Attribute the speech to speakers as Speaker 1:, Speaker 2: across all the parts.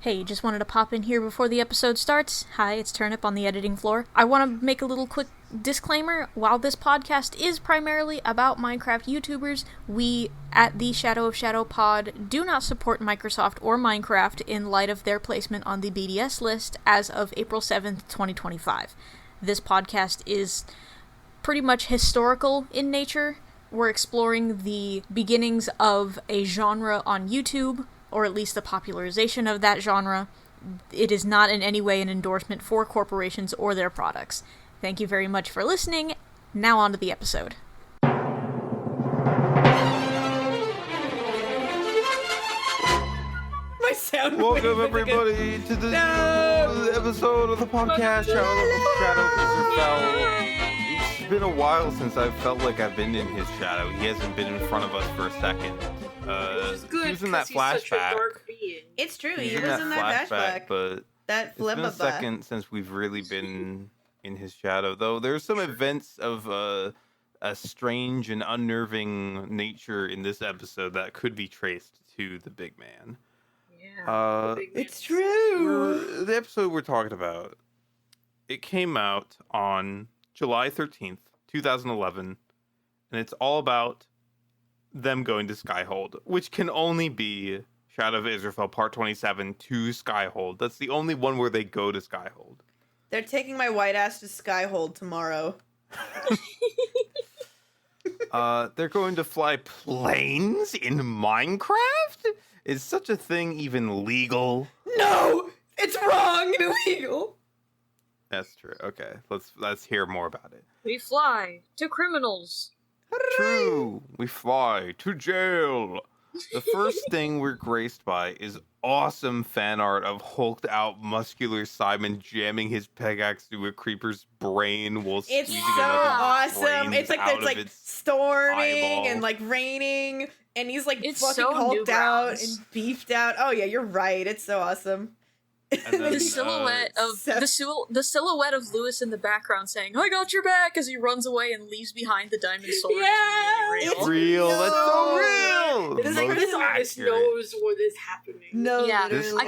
Speaker 1: Hey, just wanted to pop in here before the episode starts. Hi, it's Turnip on the editing floor. I want to make a little quick disclaimer. While this podcast is primarily about Minecraft YouTubers, we at the Shadow of Shadow pod do not support Microsoft or Minecraft in light of their placement on the BDS list as of April 7th, 2025. This podcast is pretty much historical in nature. We're exploring the beginnings of a genre on YouTube, or at least the popularization of that genre. It is not in any way an endorsement for corporations or their products. Thank you very much for listening. Now on to the episode.
Speaker 2: My sound.
Speaker 3: Welcome everybody to the episode of the podcast Shadow of Israphel. It's been a while since I've felt like I've been in his shadow. He hasn't been in front of us for a second. He was in that flashback.
Speaker 2: It's true, he was in that flashback.
Speaker 3: But
Speaker 2: that
Speaker 3: it's been a second since we've really been in his shadow, though. There's some events of a strange and unnerving nature in this episode that could be traced to the big man.
Speaker 2: Yeah, it's true.
Speaker 3: The episode we're talking about, it came out on July 13th, 2011, and it's all about them going to Skyhold, which can only be Shadow of Israphel Part 27 to Skyhold. That's the only one where they go to Skyhold.
Speaker 2: They're taking my white ass to Skyhold tomorrow.
Speaker 3: They're going to fly planes in Minecraft? Is such a thing even legal?
Speaker 2: No! It's wrong and illegal!
Speaker 3: That's true. Okay, let's hear more about it.
Speaker 4: We fly to criminals.
Speaker 3: True. We fly to jail. The first thing we're graced by is awesome fan art of hulked out muscular Simon jamming his pickaxe through a creeper's brain while
Speaker 2: it's
Speaker 3: squeezing
Speaker 2: so
Speaker 3: another
Speaker 2: awesome. It's like
Speaker 3: out
Speaker 2: it's like
Speaker 3: its
Speaker 2: storming
Speaker 3: eyeball.
Speaker 2: and like raining, and he's like
Speaker 4: It's
Speaker 2: fucking
Speaker 4: so
Speaker 2: hulked out
Speaker 4: Newgrounds.
Speaker 2: and beefed out. Oh yeah, you're right. It's so awesome.
Speaker 3: And then,
Speaker 4: The silhouette of the silhouette of Lewis in the background saying, "I got your back," as he runs away and leaves behind the diamond sword.
Speaker 2: Yeah,
Speaker 4: is really
Speaker 2: it's
Speaker 4: real.
Speaker 3: real. That's so real.
Speaker 2: It's like
Speaker 3: Most
Speaker 2: this
Speaker 5: artist
Speaker 3: accurate.
Speaker 5: knows what is happening.
Speaker 2: No,
Speaker 4: Yeah,
Speaker 2: literally.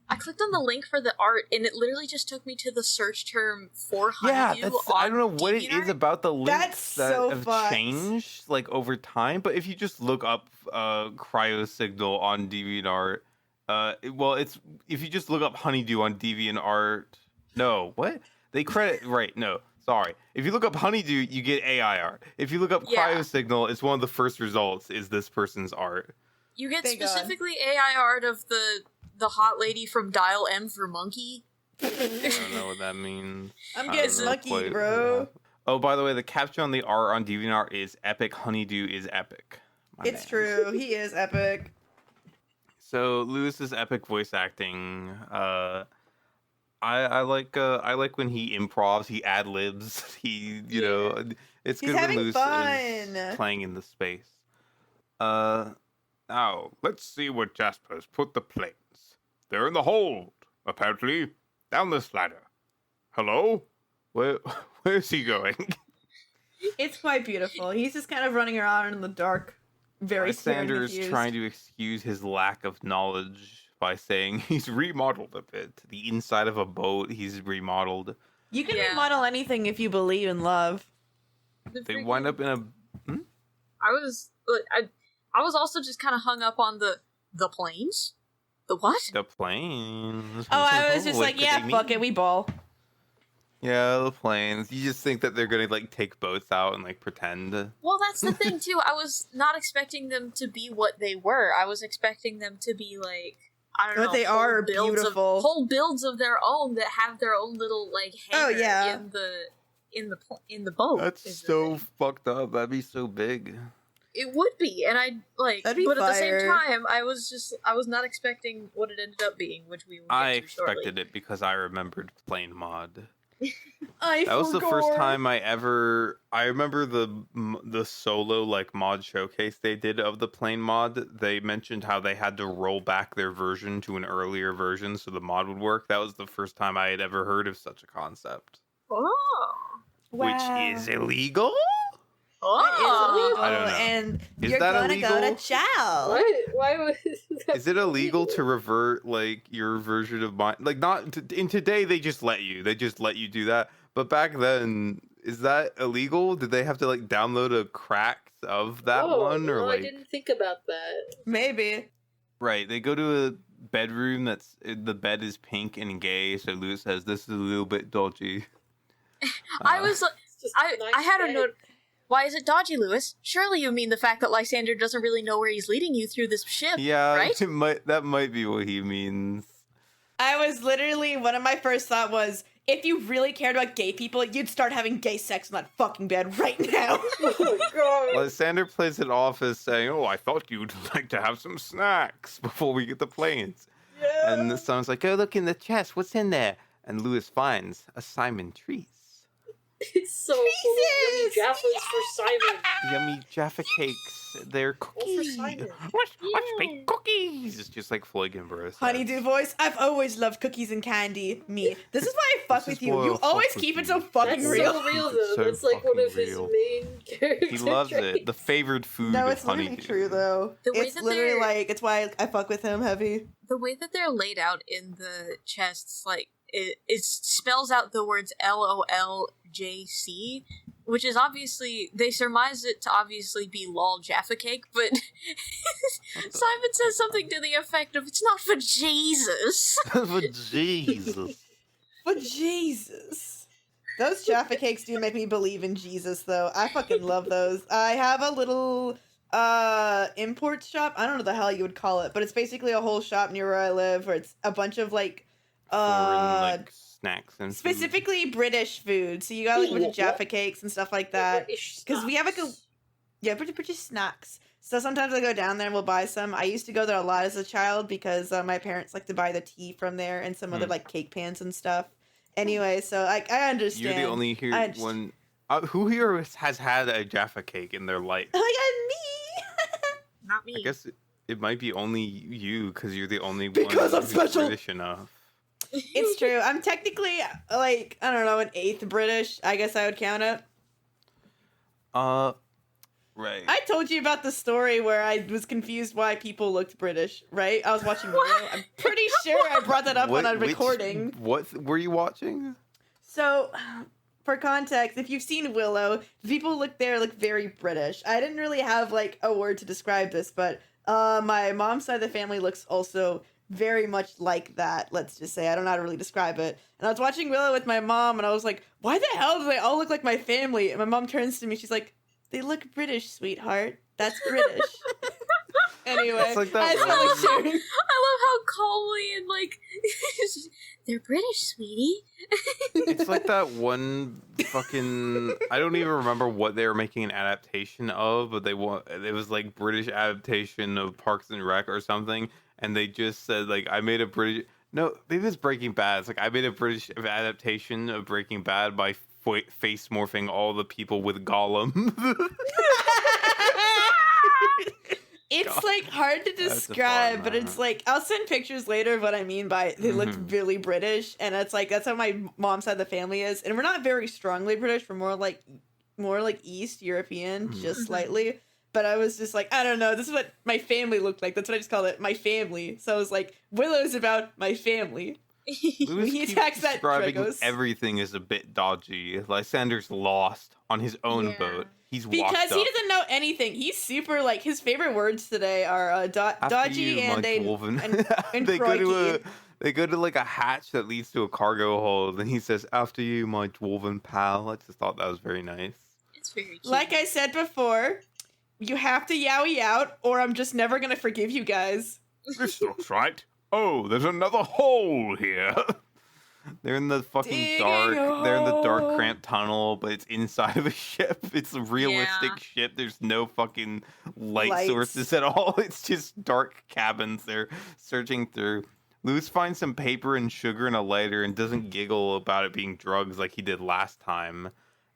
Speaker 4: I clicked on the link for the art, and it literally just took me to the search term for
Speaker 3: Yeah,
Speaker 4: honeydew.
Speaker 3: I don't know what it
Speaker 4: DeviantArt.
Speaker 3: is about the links
Speaker 2: That's
Speaker 3: that
Speaker 2: so
Speaker 3: have
Speaker 2: fucked.
Speaker 3: changed like over time. But if you just look up cryo signal on DeviantArt, it's if you just look up honeydew on DeviantArt. No, what they credit right? No, sorry. If you look up honeydew, you get AI art. If you look up
Speaker 4: Yeah.
Speaker 3: cryo signal, it's one of the first results is this person's art.
Speaker 4: You get
Speaker 2: Thank God.
Speaker 4: specifically AI art of the hot lady from Dial M for Monkey.
Speaker 3: I don't know what that means.
Speaker 2: I'm
Speaker 3: I
Speaker 2: getting
Speaker 3: don't know
Speaker 2: lucky,
Speaker 3: quite
Speaker 2: bro.
Speaker 3: what that- Oh, by the way, the caption on the art on DeviantArt is "Epic Honeydew is epic." My
Speaker 2: It's
Speaker 3: man.
Speaker 2: true. He is epic.
Speaker 3: So Lewis's epic voice acting. I like when he improvs, he ad libs. He, it's
Speaker 2: He's
Speaker 3: good when
Speaker 2: having
Speaker 3: Lewis
Speaker 2: fun.
Speaker 3: is playing in the space. Now let's see what Jasper's put the planes. They're in the hold, apparently. Down this ladder. Hello? Where's he going?
Speaker 2: It's quite beautiful. He's just kind of running around in the dark, very
Speaker 3: Sanders
Speaker 2: confused.
Speaker 3: trying to excuse his lack of knowledge by saying he's remodeled a bit. The inside of a boat, he's remodeled.
Speaker 2: You can
Speaker 4: Yeah.
Speaker 2: remodel anything if you believe in love.
Speaker 3: They wind up in a...
Speaker 4: I was also just kind of hung up on the planes. The what?
Speaker 3: The planes.
Speaker 2: Oh, I was just
Speaker 3: What
Speaker 2: like,
Speaker 3: could
Speaker 2: yeah,
Speaker 3: they
Speaker 2: fuck
Speaker 3: mean?
Speaker 2: it, we ball.
Speaker 3: Yeah, the planes. You just think that they're gonna take boats out and pretend.
Speaker 4: Well, that's the thing too. I was not expecting them to be what they were. I was expecting them to be I don't know.
Speaker 2: But they
Speaker 4: whole
Speaker 2: are
Speaker 4: builds
Speaker 2: beautiful.
Speaker 4: whole builds of their own that have their own little
Speaker 2: Oh,
Speaker 4: hangar
Speaker 2: yeah.
Speaker 4: in the boat.
Speaker 3: That's
Speaker 4: is the
Speaker 3: so
Speaker 4: thing.
Speaker 3: fucked up. That'd be so big.
Speaker 4: It would be, and
Speaker 2: That'd be
Speaker 4: but at the same
Speaker 2: fire.
Speaker 4: time, I was not expecting what it ended up being, which we will get
Speaker 3: I
Speaker 4: to shortly.
Speaker 3: expected it because I remembered plane mod.
Speaker 2: I
Speaker 3: That was the first
Speaker 2: forgot.
Speaker 3: time I remember the solo mod showcase they did of the plane mod. They mentioned how they had to roll back their version to an earlier version so the mod would work. That was the first time I had ever heard of such a concept.
Speaker 4: Oh,
Speaker 2: Wow.
Speaker 3: Which is illegal?
Speaker 2: That is illegal,
Speaker 3: I don't know.
Speaker 2: and
Speaker 3: Is
Speaker 2: you're
Speaker 3: that
Speaker 2: gonna go
Speaker 3: illegal?
Speaker 2: to jail.
Speaker 5: What? Why was
Speaker 3: Is it illegal to revert like your version of mine? Like, not in today they just let you. They just let you do that. But back then, is that illegal? Did they have to like download a crack of that one, or
Speaker 5: no,
Speaker 3: like?
Speaker 5: I didn't think about that.
Speaker 2: Maybe.
Speaker 3: Right, they go to a bedroom that's the bed is pink and gay. So Lewis says this is a little bit dodgy.
Speaker 4: I was like,
Speaker 5: It's just
Speaker 4: I
Speaker 5: nice
Speaker 4: had a
Speaker 5: bed.
Speaker 4: note. Why is it dodgy, Lewis? Surely you mean the fact that Lysander doesn't really know where he's leading you through this ship,
Speaker 3: Yeah,
Speaker 4: right?
Speaker 3: that might be what he means.
Speaker 2: I was literally, one of my first thought was, if you really cared about gay people, you'd start having gay sex in that fucking bed right now.
Speaker 5: Oh god.
Speaker 3: Lysander plays it off as saying, "Oh, I thought you'd like to have some snacks before we get the planes."
Speaker 2: Yeah.
Speaker 3: And someone's like, "Oh, look in the chest. What's in there?" And Lewis finds a Simon Treese.
Speaker 5: It's so full of yummy
Speaker 2: Jesus!
Speaker 5: Jaffas for Simon.
Speaker 3: Yummy Jaffa cakes. They're
Speaker 5: All for
Speaker 3: cookies.
Speaker 5: Simon.
Speaker 3: What's baked cookies? It's just like Floyd Gimbers.
Speaker 2: Honeydew voice, I've always loved cookies and candy. Me. This is why I fuck
Speaker 3: This
Speaker 2: with
Speaker 3: is
Speaker 2: you.
Speaker 3: why I
Speaker 2: You
Speaker 3: fuck
Speaker 2: always
Speaker 3: with
Speaker 2: keep it
Speaker 3: you.
Speaker 2: so fucking
Speaker 5: That's
Speaker 2: real.
Speaker 5: so real
Speaker 3: It's
Speaker 5: though.
Speaker 3: so
Speaker 5: That's like one of
Speaker 3: fucking
Speaker 5: his
Speaker 3: real.
Speaker 5: main character
Speaker 3: He loves it.
Speaker 5: traits.
Speaker 3: The favored food
Speaker 2: No,
Speaker 3: of
Speaker 2: it's literally
Speaker 3: Honeydew.
Speaker 2: true though.
Speaker 4: The way
Speaker 2: It's
Speaker 4: that
Speaker 2: literally
Speaker 4: they're-
Speaker 2: like, it's why I fuck with him heavy.
Speaker 4: The way that they're laid out in the chests, like, it spells out the words LOLJC, which is obviously, they surmise it to obviously be lol Jaffa cake, but Simon says something to the effect of, it's not for Jesus.
Speaker 3: But Jesus.
Speaker 2: But Jesus. Those Jaffa cakes do make me believe in Jesus though. I fucking love those. I have a little import shop. I don't know the hell you would call it, but it's basically a whole shop near where I live where it's a bunch of like
Speaker 3: Foreign, like, snacks and food.
Speaker 2: specifically British food. So you got like a bunch of Jaffa cakes and stuff like that. Because we have like British snacks. So sometimes I go down there and we'll buy some. I used to go there a lot as a child because my parents like to buy the tea from there and some other like cake pans and stuff. Anyway, so I understand.
Speaker 3: You're the only here
Speaker 2: I understand.
Speaker 3: one. Who here has had a Jaffa cake in their life?
Speaker 2: Oh my god, me!
Speaker 4: Not me.
Speaker 3: I guess it might be only you because you're the only
Speaker 2: Because
Speaker 3: one
Speaker 2: I'm
Speaker 3: who's
Speaker 2: special.
Speaker 3: British enough.
Speaker 2: It's true. I'm technically like, I don't know, an 8th British. I guess I would count it.
Speaker 3: Right.
Speaker 2: I told you about the story where I was confused why people looked British, right? I was watching Willow. I'm pretty sure I brought that up on a recording.
Speaker 3: What were you watching?
Speaker 2: So, for context, if you've seen Willow, the people look very British. I didn't really have like a word to describe this, but my mom's side of the family looks also very much like that. Let's just say I don't know how to really describe it. And I was watching Willow with my mom, and I was like, "Why the hell do they all look like my family?" And my mom turns to me, she's like, "They look British, sweetheart. That's British." Anyway,
Speaker 3: It's like that
Speaker 2: I just felt
Speaker 3: one-
Speaker 2: like sharing.
Speaker 4: I love how calmly and like, they're British, sweetie.
Speaker 3: It's like that one fucking. I don't even remember what they were making an adaptation of, but it was like British adaptation of Parks and Rec or something, and they just said like, I made a British. No, maybe it's Breaking Bad. It's like I made a British adaptation of Breaking Bad by face morphing all the people with Gollum.
Speaker 2: It's like hard to
Speaker 3: That's a
Speaker 2: describe,
Speaker 3: fun
Speaker 2: but it's
Speaker 3: one.
Speaker 2: like I'll send pictures later of what I mean by they look
Speaker 3: Mhm.
Speaker 2: really British, and it's like that's how my mom's side of the family is, and we're not very strongly British. We're more like East European, just
Speaker 3: Mhm.
Speaker 2: slightly. But I was just like, I don't know. This is what my family looked like. That's what I just called it, my family. So I was like, Willow's about my family.
Speaker 3: Lewis
Speaker 2: He
Speaker 3: keeps
Speaker 2: attacks that
Speaker 3: describing
Speaker 2: Dragos.
Speaker 3: everything is a bit dodgy. Lysander's lost on his own
Speaker 4: Yeah.
Speaker 3: boat. He's
Speaker 2: Because
Speaker 3: washed
Speaker 2: he
Speaker 3: up.
Speaker 2: doesn't know anything. He's super like his favorite words today are
Speaker 3: After
Speaker 2: dodgy
Speaker 3: you,
Speaker 2: and
Speaker 3: my dwarven.
Speaker 2: and
Speaker 3: they go to
Speaker 2: crikey.
Speaker 3: they go to like a hatch that leads to a cargo hold, and he says, "After you, my dwarven pal." I just thought that was very nice.
Speaker 4: It's very cute.
Speaker 2: Like I said before, you have to yowie out, or I'm just never gonna forgive you guys.
Speaker 3: This looks right. Oh, there's another hole here. They're in the fucking
Speaker 2: Digging
Speaker 3: dark.
Speaker 2: a
Speaker 3: They're in the dark,
Speaker 2: hole.
Speaker 3: cramped tunnel, but it's inside of a ship. It's a realistic
Speaker 4: Yeah.
Speaker 3: ship. There's no fucking light
Speaker 2: Lights.
Speaker 3: sources at all. It's just dark cabins they're searching through. Lewis finds some paper and sugar and a lighter and doesn't giggle about it being drugs like he did last time.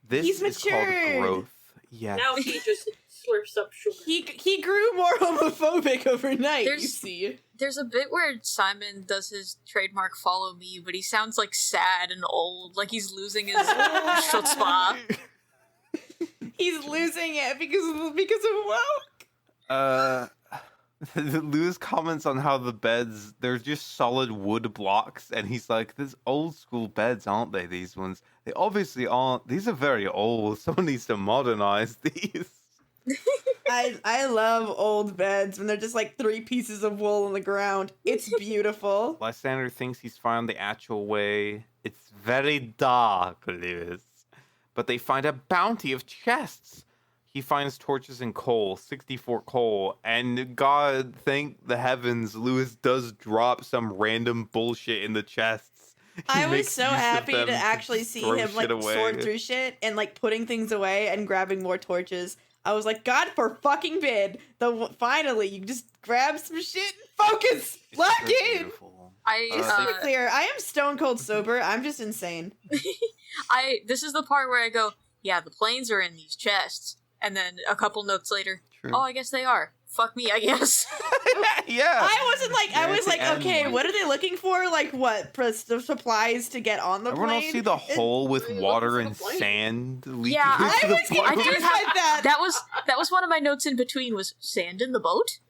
Speaker 3: This
Speaker 2: He's
Speaker 3: is called
Speaker 2: matured.
Speaker 3: growth. Yes.
Speaker 5: Now he just slurps up sugar.
Speaker 2: He grew more homophobic overnight. You
Speaker 4: There's-
Speaker 2: see,
Speaker 4: There's a bit where Simon does his trademark follow me, but he sounds like sad and old, like he's losing his chutzpah.
Speaker 2: he's losing it because of woke.
Speaker 3: Lewis comments on how the beds, they're just solid wood blocks, and he's like, "These old school beds, aren't they, these ones? They obviously aren't. These are very old. Someone needs to modernize these."
Speaker 2: I love old beds when they're just like 3 pieces of wool on the ground. It's beautiful.
Speaker 3: Lysander thinks he's found the actual way. It's very dark, Lewis. But they find a bounty of chests. He finds torches and coal, 64 coal, and God thank the heavens, Lewis does drop some random bullshit in the chests.
Speaker 2: I was so happy to actually see him like sort through shit and like putting things away and grabbing more torches. I was like, God for fucking bid. Finally, you just grab some shit and focus. Lock in.
Speaker 3: Beautiful.
Speaker 2: Just to be clear, I am stone cold sober. I'm just insane.
Speaker 4: This is the part where I go, yeah, the planes are in these chests. And then a couple notes later,
Speaker 3: True.
Speaker 4: oh, I guess they are. Fuck me, I guess.
Speaker 3: Yeah.
Speaker 2: I wasn't like, I was like,
Speaker 3: end.
Speaker 2: okay, what are they looking for? Like, what? Supplies to get on the
Speaker 3: Everyone else
Speaker 2: plane?
Speaker 3: see the hole with
Speaker 5: Really
Speaker 3: water
Speaker 5: looking
Speaker 3: and
Speaker 5: for the plane.
Speaker 3: sand leaking
Speaker 4: Yeah,
Speaker 3: into
Speaker 2: I
Speaker 3: the
Speaker 2: was
Speaker 3: bottom?
Speaker 4: I did
Speaker 2: confused
Speaker 4: have
Speaker 2: by that.
Speaker 4: that was one of my notes in between was sand in the boat.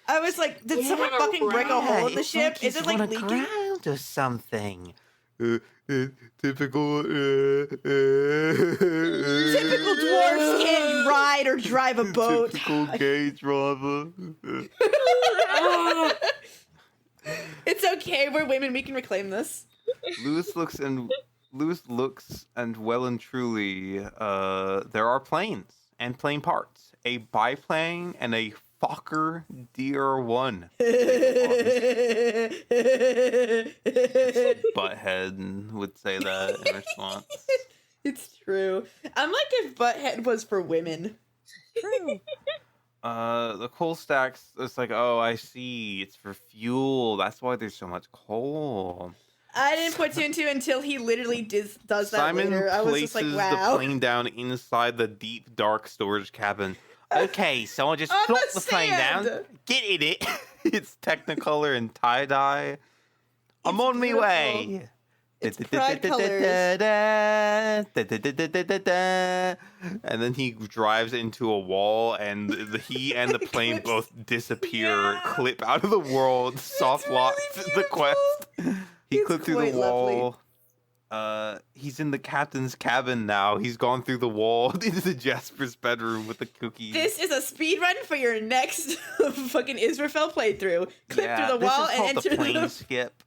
Speaker 2: I was like, did
Speaker 5: Yeah,
Speaker 2: someone fucking break a hole in the ship? Is it like leaking?
Speaker 3: ground or something? Typical.
Speaker 2: Typical dwarves can't ride or drive a boat.
Speaker 3: Typical gay driver.
Speaker 2: It's okay, we're women, we can reclaim this.
Speaker 3: Lewis looks and well and truly, there are planes and plane parts. A biplane and a Fokker DR1. Butthead would say that in response.
Speaker 2: It's true. I'm like if Butthead was for women.
Speaker 3: True. The coal stacks, it's like, oh, I see. It's for fuel. That's why there's so much coal.
Speaker 2: I didn't put 2 and 2 until he literally does that
Speaker 3: Simon
Speaker 2: later. I was
Speaker 3: places
Speaker 2: just like,
Speaker 3: the
Speaker 2: wow.
Speaker 3: plane down inside the deep, dark storage cabin. Okay, so I'll just
Speaker 2: On
Speaker 3: plop
Speaker 2: the
Speaker 3: the plane down.
Speaker 2: sand.
Speaker 3: Get in it. It's Technicolor and tie-dye. I'm
Speaker 2: It's
Speaker 3: on my
Speaker 2: beautiful.
Speaker 3: way.
Speaker 2: It's pride colors.
Speaker 3: And then he drives into a wall, and he and the plane both disappear,
Speaker 2: Yeah.
Speaker 3: clip out of the world, soft lock
Speaker 2: really
Speaker 3: the quest. He
Speaker 2: It's
Speaker 3: clipped through the
Speaker 2: quite lovely.
Speaker 3: wall. He's in the captain's cabin now. He's gone through the wall into Jasper's bedroom with the cookies.
Speaker 2: This is a speed run for your next fucking Israphel playthrough. Clip through the wall
Speaker 3: this is
Speaker 2: and
Speaker 3: called
Speaker 2: enter
Speaker 3: the plane
Speaker 2: the...
Speaker 3: skip.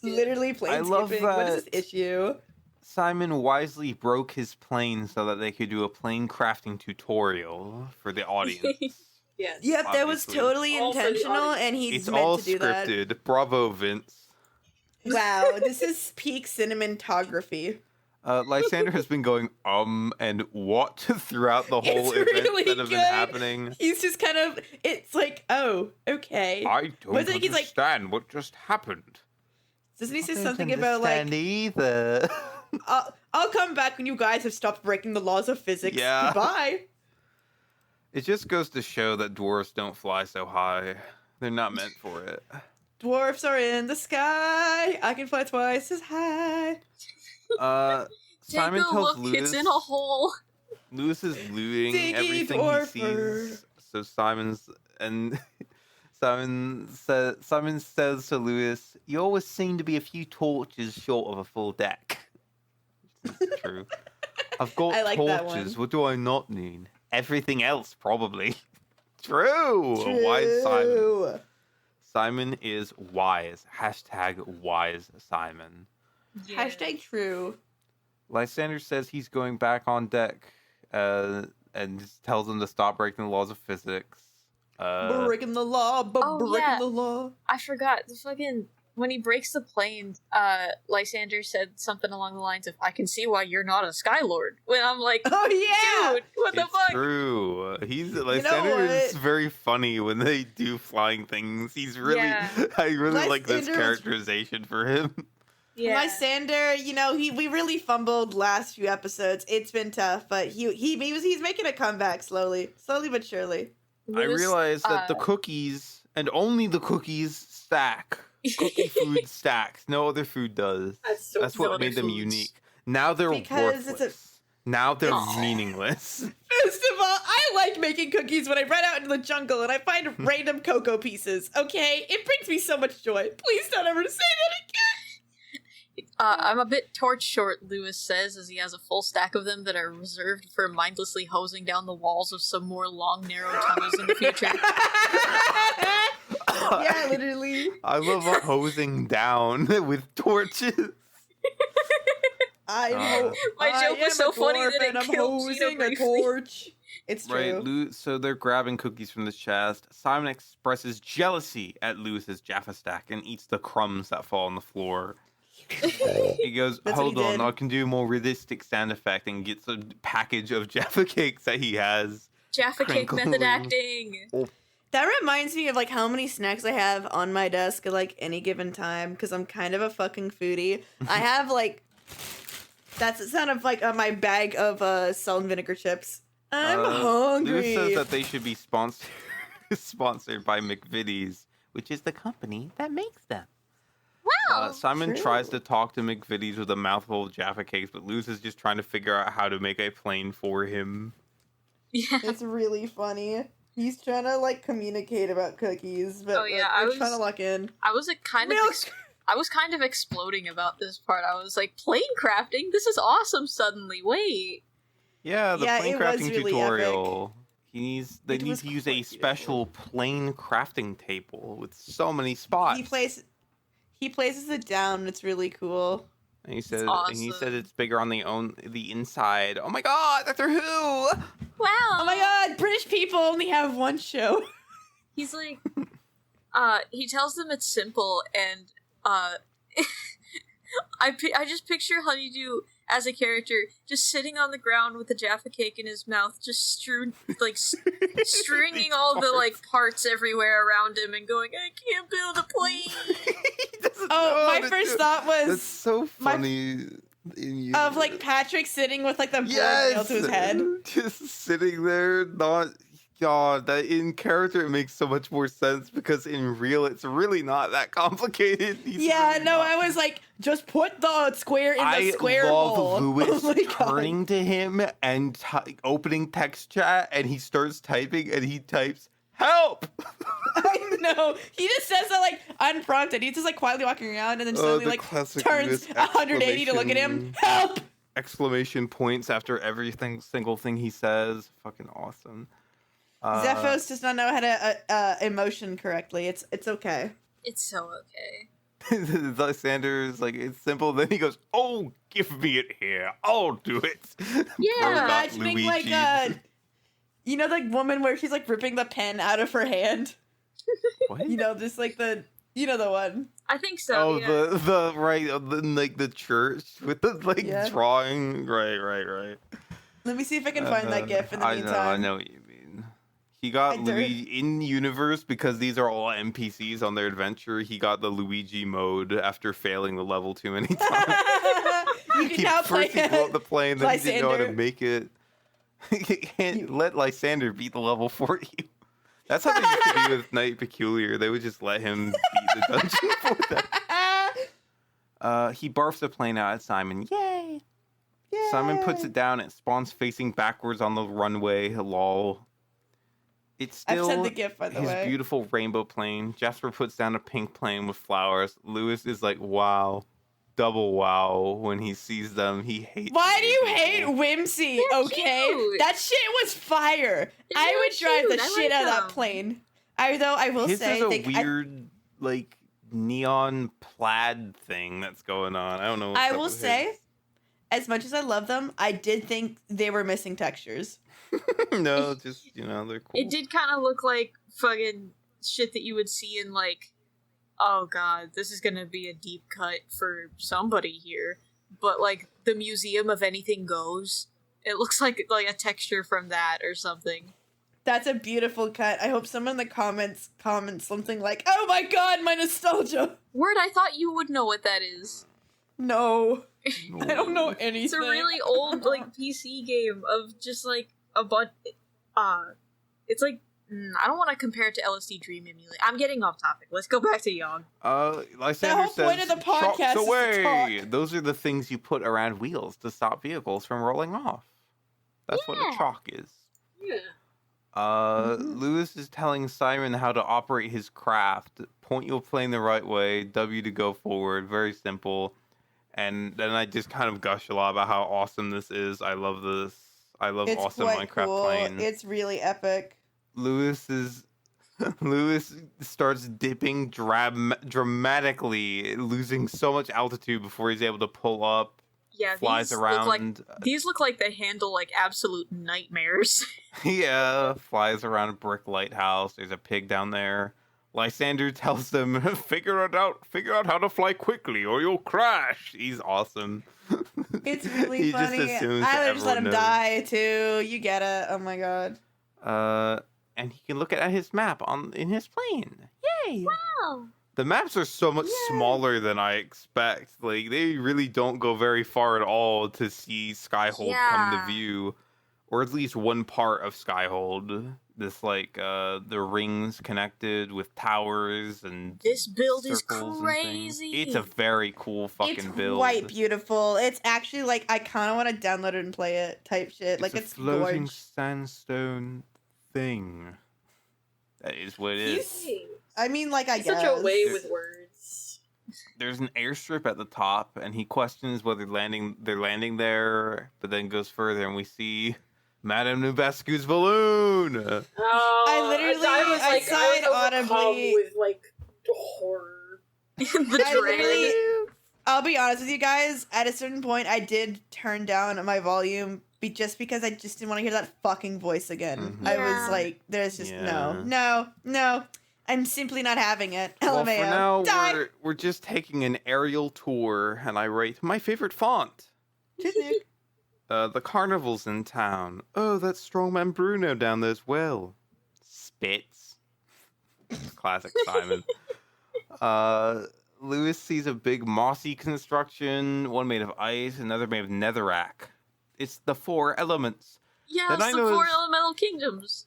Speaker 2: Literally plane
Speaker 3: I love
Speaker 2: skipping. What is
Speaker 3: that.
Speaker 2: this issue?
Speaker 3: Simon wisely broke his plane so that they could do a plane crafting tutorial for the audience.
Speaker 5: Yes.
Speaker 2: Yep, that was
Speaker 3: Obviously.
Speaker 2: totally
Speaker 5: All for the
Speaker 2: intentional,
Speaker 5: audience.
Speaker 2: and he's
Speaker 3: It's
Speaker 2: meant
Speaker 3: all
Speaker 2: to do that.
Speaker 3: scripted. Bravo, Vince.
Speaker 2: Wow, this is peak cinematography.
Speaker 3: Lysander has been going and what throughout the whole
Speaker 2: It's
Speaker 3: event
Speaker 2: really
Speaker 3: that have been
Speaker 2: good.
Speaker 3: happening.
Speaker 2: He's just kind of, it's like, oh, okay.
Speaker 3: I don't
Speaker 2: Wasn't he, like-
Speaker 3: understand what just happened.
Speaker 2: Doesn't he say
Speaker 3: I don't
Speaker 2: something about like,
Speaker 3: understand either.
Speaker 2: I'll come back when you guys have stopped breaking the laws of physics.
Speaker 3: Yeah.
Speaker 2: Goodbye.
Speaker 3: It just goes to show that dwarves don't fly so high. They're not meant for it.
Speaker 2: Dwarfs are in the sky. I can fly twice as high.
Speaker 3: Simon
Speaker 4: Take a
Speaker 3: tells
Speaker 4: look,
Speaker 3: Lewis.
Speaker 4: it's in a hole.
Speaker 3: Lewis is looting
Speaker 2: Diggy
Speaker 3: everything
Speaker 2: dwarfer.
Speaker 3: he sees. So Simon says to Lewis, "You always seem to be a few torches short of a full deck." This is true. I've got
Speaker 2: I like that
Speaker 3: torches.
Speaker 2: one.
Speaker 3: What do I not need? Everything else, probably. True. Wise Simon.
Speaker 2: True.
Speaker 3: Simon is wise. Hashtag wise Simon.
Speaker 2: Hashtag true.
Speaker 3: Lysander says he's going back on deck and just tells him to stop breaking the laws of physics.
Speaker 2: Breaking the law, breaking
Speaker 4: yeah.
Speaker 2: the law.
Speaker 4: I forgot the fucking when he breaks the plane. Lysander said something along the lines of, "I can see why you're not a Skylord." When I'm like,
Speaker 2: Oh yeah.
Speaker 4: dude, what the
Speaker 3: It's
Speaker 4: fuck?
Speaker 3: true. Lysander is
Speaker 2: what?
Speaker 3: very funny when they do flying things. He's really,
Speaker 4: Yeah.
Speaker 3: I really like this
Speaker 2: Lysander is-
Speaker 3: characterization for him.
Speaker 4: Yeah.
Speaker 2: Lysander, we really fumbled last few episodes. It's been tough, but he's making a comeback slowly but surely.
Speaker 3: I
Speaker 4: Lewis,
Speaker 3: realized that the cookies and only the cookies stack. Cookie food stacks. No other food does.
Speaker 5: That's
Speaker 3: what
Speaker 4: other
Speaker 3: made them
Speaker 5: foods.
Speaker 3: unique. Now they're
Speaker 2: Because
Speaker 3: worthless.
Speaker 2: it's
Speaker 3: Now they're
Speaker 4: Aw.
Speaker 3: meaningless.
Speaker 2: First of all, I like making cookies when I run out into the jungle and I find random cocoa pieces, okay? It brings me so much joy. Please don't ever say that again.
Speaker 4: I'm a bit torch short, Lewis says, as he has a full stack of them that are reserved for mindlessly hosing down the walls of some more long, narrow tunnels in the future.
Speaker 2: Yeah, literally.
Speaker 3: I love hosing down with torches.
Speaker 4: My joke was so funny that it
Speaker 2: I'm
Speaker 4: killed Gina
Speaker 2: hosing a
Speaker 4: briefly.
Speaker 2: torch. It's true.
Speaker 3: Right, so they're grabbing cookies from the chest. Simon expresses jealousy at Lewis's Jaffa stack and eats the crumbs that fall on the floor. He goes,
Speaker 2: That's what
Speaker 3: hold
Speaker 2: he
Speaker 3: on,
Speaker 2: did.
Speaker 3: I can do a more realistic sound effect, and gets a package of Jaffa cakes that he has.
Speaker 4: Jaffa cake method
Speaker 3: Crinkling.
Speaker 4: acting.
Speaker 2: That reminds me of like how many snacks I have on my desk at like any given time because I'm kind of a fucking foodie. I have like that's the sound of like my bag of salt and vinegar chips. I'm hungry.
Speaker 3: Lewis says that they should be sponsored by McVitie's, which is the company that makes them.
Speaker 4: Wow.
Speaker 3: Simon
Speaker 2: true.
Speaker 3: tries to talk to McVitie's with a mouthful of Jaffa cakes, but Lewis is just trying to figure out how to make a plane for him.
Speaker 4: Yeah.
Speaker 2: It's really funny. He's trying to like communicate about cookies, but
Speaker 4: Oh, yeah,
Speaker 2: like,
Speaker 4: I
Speaker 2: we're
Speaker 4: was-
Speaker 2: trying to lock in.
Speaker 4: I was I was kind of exploding about this part. I was like, plane crafting? This is awesome suddenly. Wait.
Speaker 3: Yeah, the
Speaker 2: Yeah,
Speaker 3: plane
Speaker 2: it was
Speaker 3: crafting
Speaker 2: really
Speaker 3: tutorial. They
Speaker 2: It
Speaker 3: need
Speaker 2: was
Speaker 3: to use a
Speaker 2: quite
Speaker 3: special plane crafting table with so many spots.
Speaker 2: He places it down. And it's really cool.
Speaker 3: And he said,
Speaker 4: awesome.
Speaker 3: it's bigger on the inside. Oh my god, Doctor Who!
Speaker 4: Wow.
Speaker 2: Oh my god, British people only have one show.
Speaker 4: He's like, he tells them it's simple, and I just picture Honeydew as a character just sitting on the ground with a Jaffa cake in his mouth, just stringing all the like parts everywhere around him and going, I can't build a plane.
Speaker 3: He doesn't know
Speaker 2: Oh,
Speaker 3: how
Speaker 2: my
Speaker 3: to
Speaker 2: first
Speaker 3: do it.
Speaker 2: thought was
Speaker 3: That's so
Speaker 2: my-
Speaker 3: funny.
Speaker 2: of like Patrick sitting with like the board nailed to his head.
Speaker 3: Just sitting there, not. God, that in character it makes so much more sense because in real it's really not that complicated. He's
Speaker 2: Yeah,
Speaker 3: really
Speaker 2: no,
Speaker 3: not.
Speaker 2: I was like, just put the square in the
Speaker 3: I
Speaker 2: square
Speaker 3: love
Speaker 2: hole.
Speaker 3: Lewis
Speaker 2: Oh my God.
Speaker 3: turning to him and opening text chat, and he starts typing, and he types "help."
Speaker 2: I know. He just says that like unprompted. He's just like quietly walking around and then suddenly
Speaker 3: the
Speaker 2: like
Speaker 3: classic
Speaker 2: turns
Speaker 3: Lewis
Speaker 2: 180 to look at him. Help!
Speaker 3: Exclamation points after single thing he says. Fucking awesome.
Speaker 2: Zephos does not know how to emotion correctly. It's okay.
Speaker 4: It's so okay.
Speaker 3: Lysander's like, it's simple. Then he goes, "Oh, give me it here. I'll do it."
Speaker 4: Yeah.
Speaker 3: Robot
Speaker 2: Imagining
Speaker 3: Luigi.
Speaker 2: like you know, the woman where she's like ripping the pen out of her hand.
Speaker 3: What?
Speaker 2: You know, just like the one.
Speaker 4: I think so.
Speaker 3: Oh,
Speaker 4: yeah.
Speaker 3: the right, like the church with the like
Speaker 2: Yeah.
Speaker 3: drawing. Right.
Speaker 2: Let me see if I can find that gif in the meantime.
Speaker 3: I know what you mean. He got
Speaker 2: I
Speaker 3: Luigi in universe because these are all NPCs on their adventure. He got the Luigi mode after failing the level too many times.
Speaker 2: You can now play
Speaker 3: First he blew up the plane, then he didn't know how to
Speaker 2: Lysander.
Speaker 3: make it. You can't let Lysander beat the level for you. That's how they used to be with Knight Peculiar. They would just let him beat the dungeon for them. He barfs the plane out at Simon. Yay! Simon puts it down. It spawns facing backwards on the runway. Lol. It's
Speaker 2: I've
Speaker 3: still
Speaker 2: sent the gif, by the
Speaker 3: his
Speaker 2: way.
Speaker 3: beautiful rainbow plane. Jasper puts down a pink plane with flowers. Lewis is like, wow. Double wow when he sees them. He hates
Speaker 2: Why do you
Speaker 3: people.
Speaker 2: hate Whimsy?
Speaker 4: They're
Speaker 2: Okay,
Speaker 4: cute.
Speaker 2: that shit was fire.
Speaker 4: They're
Speaker 2: I
Speaker 4: really
Speaker 2: would drive
Speaker 4: cute.
Speaker 2: the
Speaker 4: I
Speaker 2: shit
Speaker 4: like
Speaker 2: out of that
Speaker 4: them.
Speaker 2: plane. I will
Speaker 3: His
Speaker 2: say,
Speaker 3: is a
Speaker 2: they-
Speaker 3: weird, like, neon plaid thing that's going on. I don't know. What's
Speaker 2: I
Speaker 3: up
Speaker 2: will
Speaker 3: with
Speaker 2: say,
Speaker 3: his.
Speaker 2: as much as I love them, I did think they were missing textures.
Speaker 3: No, just, they're cool.
Speaker 4: It did kind of look like fucking shit that you would see in like, oh god, this is gonna be a deep cut for somebody here. But like the Museum of Anything Goes, it looks like a texture from that or something.
Speaker 2: That's a beautiful cut. I hope someone in the comments comments something like, "Oh my god, my nostalgia."
Speaker 4: Word, I thought you would know what that is.
Speaker 2: No, I don't know anything.
Speaker 4: It's a really old like PC game of just like a bunch. It's like I don't want to compare it to LSD Dream Emulator. I'm getting off topic. Let's go back to Young.
Speaker 3: Lysander
Speaker 2: whole point
Speaker 3: says,
Speaker 2: of the podcast
Speaker 3: "Chocks
Speaker 2: is to
Speaker 3: away.
Speaker 2: talk."
Speaker 3: Those are the things you put around wheels to stop vehicles from rolling off. That's what a
Speaker 4: Yeah.
Speaker 3: chalk is.
Speaker 5: Yeah.
Speaker 3: Lewis is telling Simon how to operate his craft. Point your plane the right way, W to go forward. Very simple. And then I just kind of gush a lot about how awesome this is. I love this. I love
Speaker 2: It's
Speaker 3: awesome
Speaker 2: quite
Speaker 3: Minecraft
Speaker 2: cool.
Speaker 3: plane.
Speaker 2: It's really epic.
Speaker 3: Lewis starts dipping dramatically, losing so much altitude before he's able to pull up.
Speaker 4: Yeah,
Speaker 3: Flies around.
Speaker 4: These look like they handle like absolute nightmares.
Speaker 3: Yeah, flies around a brick lighthouse. There's a pig down there. Lysander tells them, figure out how to fly quickly or you'll crash. He's awesome.
Speaker 2: It's really
Speaker 3: He just
Speaker 2: funny.
Speaker 3: assumes
Speaker 2: I
Speaker 3: that
Speaker 2: would just let him
Speaker 3: everyone knows.
Speaker 2: die too. You get it. Oh my god.
Speaker 3: And he can look at his map in his plane. Yay!
Speaker 4: Oh.
Speaker 3: The maps are so much smaller than I expect. Like, they really don't go very far at all to see Skyhold come to
Speaker 4: Yeah.
Speaker 3: view. Or at least one part of Skyhold. This, like, the rings connected with towers and
Speaker 4: This build is
Speaker 3: circles and things.
Speaker 4: crazy.
Speaker 3: It's a very cool fucking
Speaker 2: It's
Speaker 3: build.
Speaker 2: quite beautiful. It's actually like I kind of want to download it and play it type shit. Like
Speaker 3: a
Speaker 2: it's
Speaker 3: floating
Speaker 2: gorgeous.
Speaker 3: sandstone thing. That is what it is.
Speaker 5: Hey,
Speaker 2: I mean, like I
Speaker 5: he's
Speaker 2: guess.
Speaker 5: such a way with words.
Speaker 3: There's an airstrip at the top, and he questions whether they're landing there, but then goes further, and we see Madame Nubescu's balloon.
Speaker 5: Oh,
Speaker 2: I sighed
Speaker 5: overcome
Speaker 2: audibly.
Speaker 5: with like horror.
Speaker 4: the
Speaker 2: I
Speaker 4: dread.
Speaker 2: literally, I'll be honest with you guys. At a certain point, I did turn down my volume just because I just didn't want to hear that fucking voice again.
Speaker 3: Mhm.
Speaker 2: I
Speaker 4: Yeah.
Speaker 2: was like, "There's just
Speaker 3: Yeah.
Speaker 2: no. I'm simply not having it."
Speaker 3: Well, for
Speaker 2: LMAO.
Speaker 3: now,
Speaker 2: Die.
Speaker 3: we're just taking an aerial tour, and I rate my favorite font.
Speaker 2: Nick.
Speaker 3: The carnival's in town. Oh, that's Strongman Bruno down there as well. Spits. Classic Simon. Lewis sees a big mossy construction, one made of ice, another made of netherrack. It's the 4 elements.
Speaker 4: Yeah,
Speaker 3: Then
Speaker 4: it's
Speaker 3: I
Speaker 4: the 4
Speaker 3: noticed-
Speaker 4: elemental kingdoms.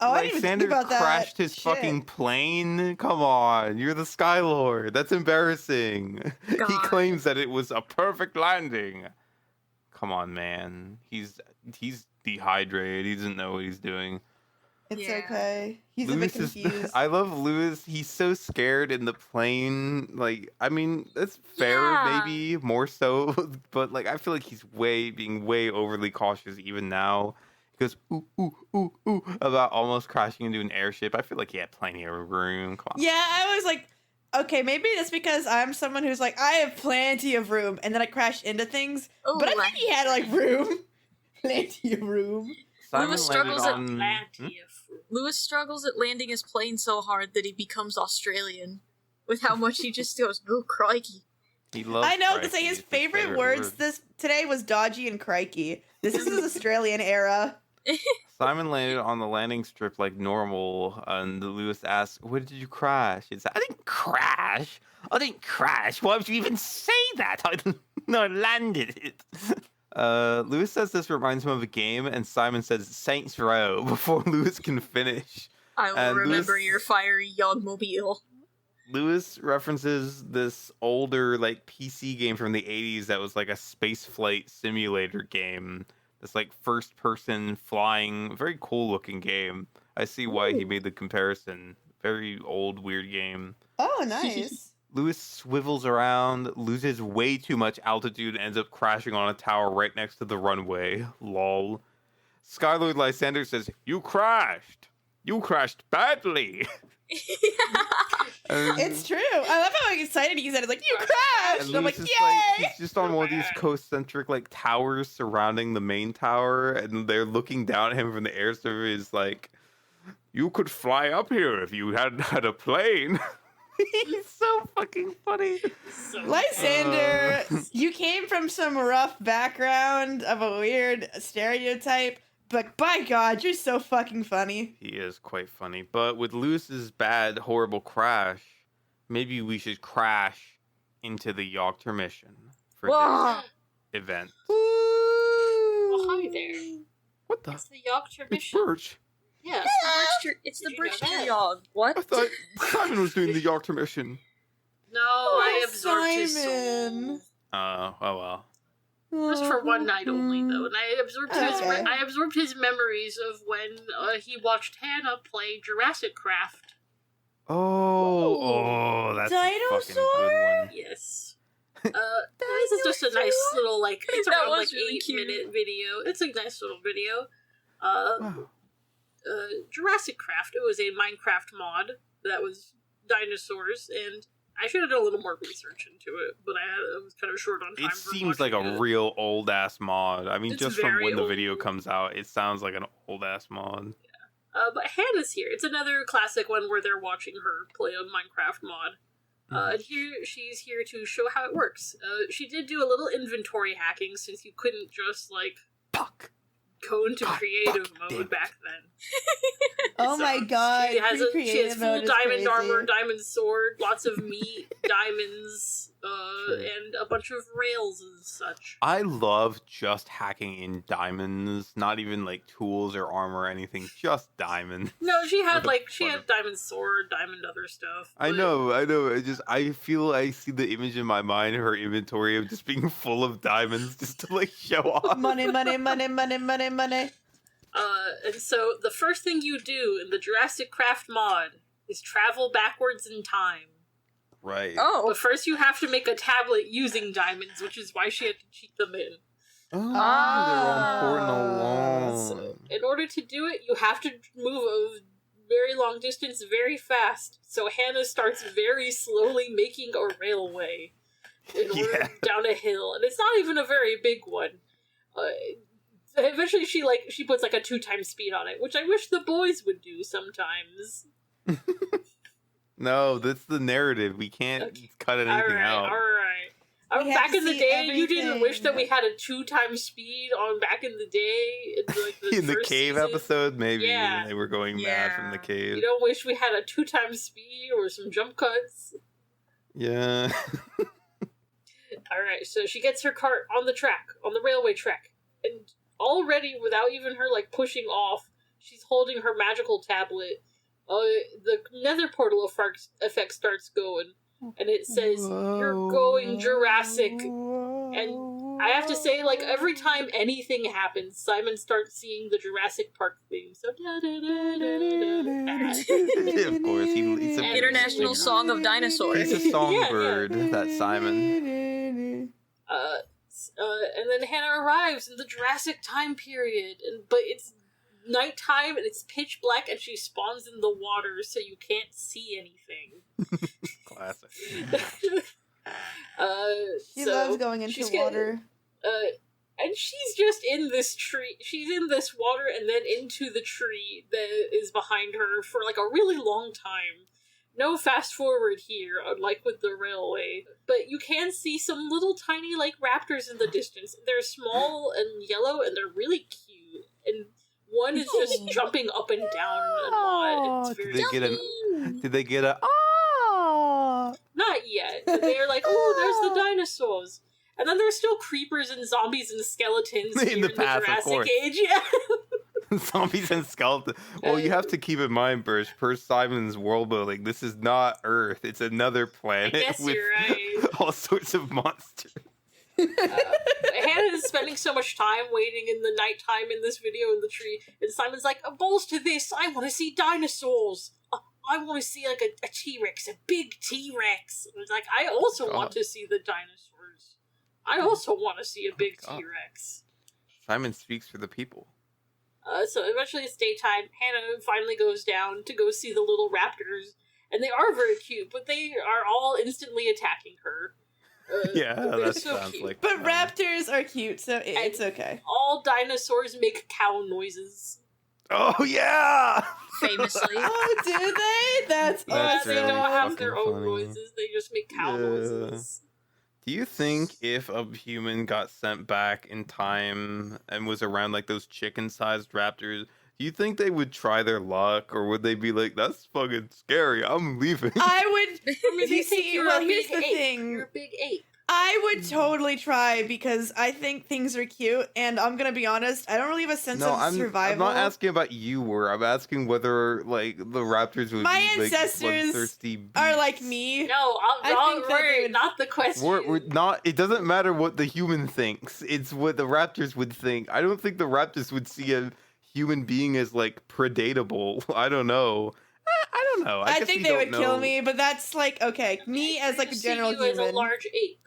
Speaker 2: Oh, I didn't even think
Speaker 3: Lysander
Speaker 2: about that.
Speaker 3: crashed his
Speaker 2: Shit.
Speaker 3: fucking plane. Come on, you're the Skylord. That's embarrassing. He
Speaker 4: God.
Speaker 3: claims that it was a perfect landing. Come on, man. He's dehydrated. He doesn't know what he's doing.
Speaker 2: It's
Speaker 4: Yeah.
Speaker 2: okay. He's
Speaker 3: Lewis
Speaker 2: a bit confused.
Speaker 3: I love Lewis. He's so scared in the plane. Like, I mean, that's fair,
Speaker 4: Yeah.
Speaker 3: maybe more so, but like, I feel like he's being way overly cautious even now. He goes ooh about almost crashing into an airship. I feel like he had plenty of room. Come on.
Speaker 2: Yeah, I was like, okay, maybe that's because I'm someone who's like, I have plenty of room, and then I crash into things.
Speaker 4: Oh,
Speaker 2: But I think he had like room, plenty of room.
Speaker 3: Simon
Speaker 4: Lewis
Speaker 3: landed
Speaker 4: struggles at
Speaker 3: on.
Speaker 5: Plenty of fruit.
Speaker 4: Lewis struggles at landing his plane so hard that he becomes Australian. With how much he just goes, oh, crikey.
Speaker 3: He loves
Speaker 2: I know to
Speaker 3: crikey.
Speaker 2: say his
Speaker 3: It's
Speaker 2: favorite
Speaker 3: word.
Speaker 2: words this today was dodgy and crikey. This is his Australian era.
Speaker 3: Simon landed on the landing strip like normal, and Lewis asks, "Where did you crash?" He said, "I didn't crash. I didn't crash. Why would you even say that? I landed it." Lewis says this reminds him of a game, and Simon says Saints Row before Lewis can finish.
Speaker 4: I will
Speaker 3: And
Speaker 4: remember
Speaker 3: Lewis-
Speaker 4: your fiery Yogmobile.
Speaker 3: Lewis references this older like PC game from the 80s that was like a space flight simulator game. This like first person flying, very cool looking game. I see why he made the comparison. Very old, weird game.
Speaker 2: Oh, nice.
Speaker 3: Lewis swivels around, loses way too much altitude, and ends up crashing on a tower right next to the runway. Lol. Skylord Lysander says, "You crashed. You crashed badly." And-
Speaker 2: It's true. I love how excited he said it. Like, you crashed!
Speaker 3: and
Speaker 2: I'm like,
Speaker 3: Lewis
Speaker 2: yay!
Speaker 3: is he's just on one of these coast-centric like towers surrounding the main tower, and they're looking down at him from the air survey. Is like, "You could fly up here if you hadn't had a plane." He's so fucking funny.
Speaker 5: So
Speaker 2: Lysander, you came from some rough background of a weird stereotype, but by God, you're so fucking funny.
Speaker 3: He is quite funny, but with Lewis's bad, horrible crash, maybe we should crash into the Yogtermission for
Speaker 4: Whoa.
Speaker 3: this event.
Speaker 5: Well, hi there.
Speaker 3: What the?
Speaker 5: It's the
Speaker 3: It's
Speaker 5: Yogtermission.
Speaker 3: Birch.
Speaker 5: Yeah.
Speaker 4: It's the
Speaker 5: Did you know
Speaker 4: Birchmere
Speaker 5: that?
Speaker 4: Yog.
Speaker 3: I
Speaker 4: What?
Speaker 3: thought Simon was doing the Yogtermission.
Speaker 5: No, I
Speaker 2: Oh,
Speaker 5: absorbed his soul.
Speaker 2: Simon.
Speaker 3: Oh well.
Speaker 5: Just for one night only, though, and I absorbed his memories of when he watched Hannah play Jurassic Craft.
Speaker 3: Oh, that's a fucking
Speaker 2: Dinosaur?
Speaker 3: good one.
Speaker 5: Yes. This is just a nice little, like, it's
Speaker 4: That
Speaker 5: around,
Speaker 4: was
Speaker 5: like,
Speaker 4: really
Speaker 5: 8-minute video. It's a nice little video.
Speaker 3: Wow.
Speaker 5: Jurassic Craft, it was a Minecraft mod that was dinosaurs, and I should have done a little more research into it, but I was kind of short on time.
Speaker 3: It
Speaker 5: for
Speaker 3: seems like a
Speaker 5: watching it.
Speaker 3: real old ass mod. I mean,
Speaker 5: It's
Speaker 3: just from
Speaker 5: very
Speaker 3: when the
Speaker 5: old.
Speaker 3: video comes out, it sounds like an old ass mod.
Speaker 5: But Hannah's here. It's another classic one where they're watching her play a Minecraft mod. And here she's here to show how it works. She did do a little inventory hacking since you couldn't just like
Speaker 3: Fuck.
Speaker 5: go into
Speaker 3: God,
Speaker 5: creative
Speaker 3: fuck, damn
Speaker 5: mode
Speaker 3: it.
Speaker 5: back then.
Speaker 2: Oh
Speaker 5: So,
Speaker 2: my god.
Speaker 5: She has
Speaker 2: pre-creative
Speaker 5: full
Speaker 2: mode is
Speaker 5: diamond
Speaker 2: crazy.
Speaker 5: armor, diamond sword, lots of meat, diamonds, and a bunch of rails and such.
Speaker 3: I love just hacking in diamonds, not even like tools or armor or anything, just diamonds.
Speaker 5: No, she had
Speaker 3: For the
Speaker 5: like she
Speaker 3: fun
Speaker 5: had
Speaker 3: of-
Speaker 5: diamond sword, diamond other stuff.
Speaker 3: I
Speaker 5: but-
Speaker 3: know. I feel I see the image in my mind of her inventory of just being full of diamonds just to like show off.
Speaker 2: Money, money, money, money, money, money.
Speaker 5: And so the first thing you do in the Jurassic Craft mod is travel backwards in time.
Speaker 3: Right.
Speaker 4: Oh.
Speaker 5: But first you have to make a tablet using diamonds, which is why she had to cheat them in.
Speaker 3: Oh,
Speaker 2: Ah.
Speaker 3: they're all important along.
Speaker 5: So in order to do it, you have to move a very long distance very fast. So Hannah starts very slowly making a railway in order
Speaker 3: Yeah.
Speaker 5: down a hill, and it's not even a very big one. Eventually, she puts like a 2x speed on it, which I wish the boys would do sometimes.
Speaker 3: No, that's the narrative. We can't
Speaker 5: Okay.
Speaker 3: cut anything out.
Speaker 5: All right.
Speaker 2: We have
Speaker 5: Back
Speaker 2: to
Speaker 5: in the
Speaker 2: see
Speaker 5: day, you didn't wish that we
Speaker 2: everything.
Speaker 5: had a 2x speed on back in the day, in like the
Speaker 3: In the
Speaker 5: first
Speaker 3: cave
Speaker 5: season?
Speaker 3: episode, maybe
Speaker 5: Yeah.
Speaker 3: when they were going mad from the
Speaker 4: Yeah.
Speaker 3: cave.
Speaker 5: You don't wish we had a 2x speed or some jump cuts?
Speaker 3: Yeah.
Speaker 5: All right, so she gets her cart on the track, on the railway track, and already, without even her like pushing off, she's holding her magical tablet. The nether portal effect starts going, and it says, "You're going Jurassic." And I have to say, like, every time anything happens, Simon starts seeing the Jurassic Park theme. So,
Speaker 3: Of course, he's a
Speaker 4: International Song of Dinosaurs.
Speaker 3: He's a songbird, that Simon.
Speaker 5: And then Hannah arrives in the Jurassic time period, but it's nighttime and it's pitch black, and she spawns in the water, so you can't see anything.
Speaker 3: Classic.
Speaker 2: She
Speaker 5: So
Speaker 2: loves going into
Speaker 5: she's
Speaker 2: water.
Speaker 5: and she's just in this tree. She's in this water and then into the tree that is behind her for like a really long time. No fast forward here, unlike with the railway. But you can see some little tiny like raptors in the distance. They're small and yellow and they're really cute. And one is just jumping up and down a lot. It's very
Speaker 3: Did they get a
Speaker 5: Not yet. But they're like, oh, there's the dinosaurs. And then there's still creepers and zombies and skeletons
Speaker 3: In
Speaker 5: here
Speaker 3: the past, of
Speaker 5: Jurassic
Speaker 3: course.
Speaker 5: Age. Yeah.
Speaker 3: zombies and skeletons? Well, you have to keep in mind, Birch, per Simon's world building, this is not Earth. It's another planet
Speaker 5: guess
Speaker 3: with
Speaker 5: you're right.
Speaker 3: all sorts of monsters.
Speaker 5: Hannah is spending so much time waiting in the nighttime in this video in the tree, and Simon's like, balls to this, I want to see dinosaurs. I want to see like a T-Rex, a big T-Rex. And it's like, I also want
Speaker 3: God.
Speaker 5: to see the dinosaurs. I also want to see a big
Speaker 3: God.
Speaker 5: T-Rex.
Speaker 3: Simon speaks for the people.
Speaker 5: So eventually it's daytime. Hannah finally goes down to go see the little raptors, and they are very cute, but they are all instantly attacking her.
Speaker 3: Yeah,
Speaker 5: they're
Speaker 3: that
Speaker 5: so
Speaker 3: sounds
Speaker 5: cute.
Speaker 3: like
Speaker 2: But
Speaker 3: fun.
Speaker 2: raptors are cute, so it's okay.
Speaker 5: All dinosaurs make cow noises.
Speaker 3: Oh, yeah!
Speaker 4: Famously.
Speaker 2: Oh, do they? That's
Speaker 3: That's
Speaker 5: They
Speaker 2: awesome.
Speaker 3: really
Speaker 5: don't have their
Speaker 3: fucking
Speaker 5: own
Speaker 3: funny.
Speaker 5: noises, they just make cow
Speaker 3: Yeah.
Speaker 5: noises.
Speaker 3: Do you think if a human got sent back in time and was around like those chicken-sized raptors, do you think they would try their luck, or would they be like, "That's fucking scary, I'm leaving"?
Speaker 2: I would.
Speaker 5: I mean, they
Speaker 2: You
Speaker 5: think
Speaker 2: see,
Speaker 5: you're
Speaker 2: well,
Speaker 5: a
Speaker 2: here's
Speaker 5: big
Speaker 2: the
Speaker 5: ape.
Speaker 2: thing.
Speaker 5: You're a big ape.
Speaker 2: I would totally try because I think things are cute, and I'm gonna be honest, I don't really have a sense of survival.
Speaker 3: I'm not asking about you, Were. I'm asking whether like the raptors would
Speaker 2: My
Speaker 3: be like
Speaker 2: ancestors
Speaker 3: bloodthirsty beasts.
Speaker 2: are like me.
Speaker 5: No,
Speaker 2: I think that they would-
Speaker 5: not the question.
Speaker 3: We're not. It doesn't matter what the human thinks. It's what the raptors would think. I don't think the raptors would see a human being as like predatable. I don't know. I don't know.
Speaker 2: I
Speaker 3: guess
Speaker 2: think
Speaker 3: we
Speaker 2: they
Speaker 3: don't
Speaker 2: would
Speaker 3: know.
Speaker 2: kill me, but that's like okay. Me as like a general
Speaker 5: see you
Speaker 2: human.
Speaker 5: as a large ape.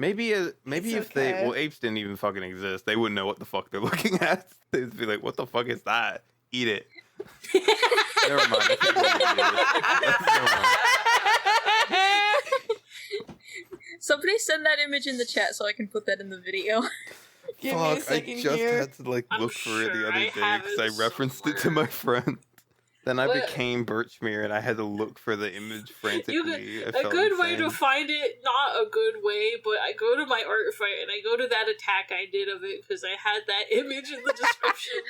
Speaker 3: Maybe
Speaker 2: It's
Speaker 3: if
Speaker 2: okay.
Speaker 3: they apes didn't even fucking exist. They wouldn't know what the fuck they're looking at. They'd be like, "What the fuck is that? Eat it." Never mind. I think we'll do it. Never mind.
Speaker 1: Somebody send that image in the chat so I can put that in the video.
Speaker 2: Give me a
Speaker 3: Fuck! I
Speaker 2: second
Speaker 3: just
Speaker 2: here.
Speaker 3: had to like
Speaker 5: I'm
Speaker 3: look for it the
Speaker 5: sure
Speaker 3: other
Speaker 5: I
Speaker 3: day
Speaker 5: have
Speaker 3: because
Speaker 5: it
Speaker 3: I referenced it to
Speaker 5: somewhere.
Speaker 3: my friend. Then I
Speaker 5: But-
Speaker 3: became Birchmere and I had to look for the image frantically.
Speaker 5: A
Speaker 3: It felt
Speaker 5: good way to
Speaker 3: insane.
Speaker 5: find it, not a good way, but I go to my art fight and I go to that attack I did of it because I had that image in the description.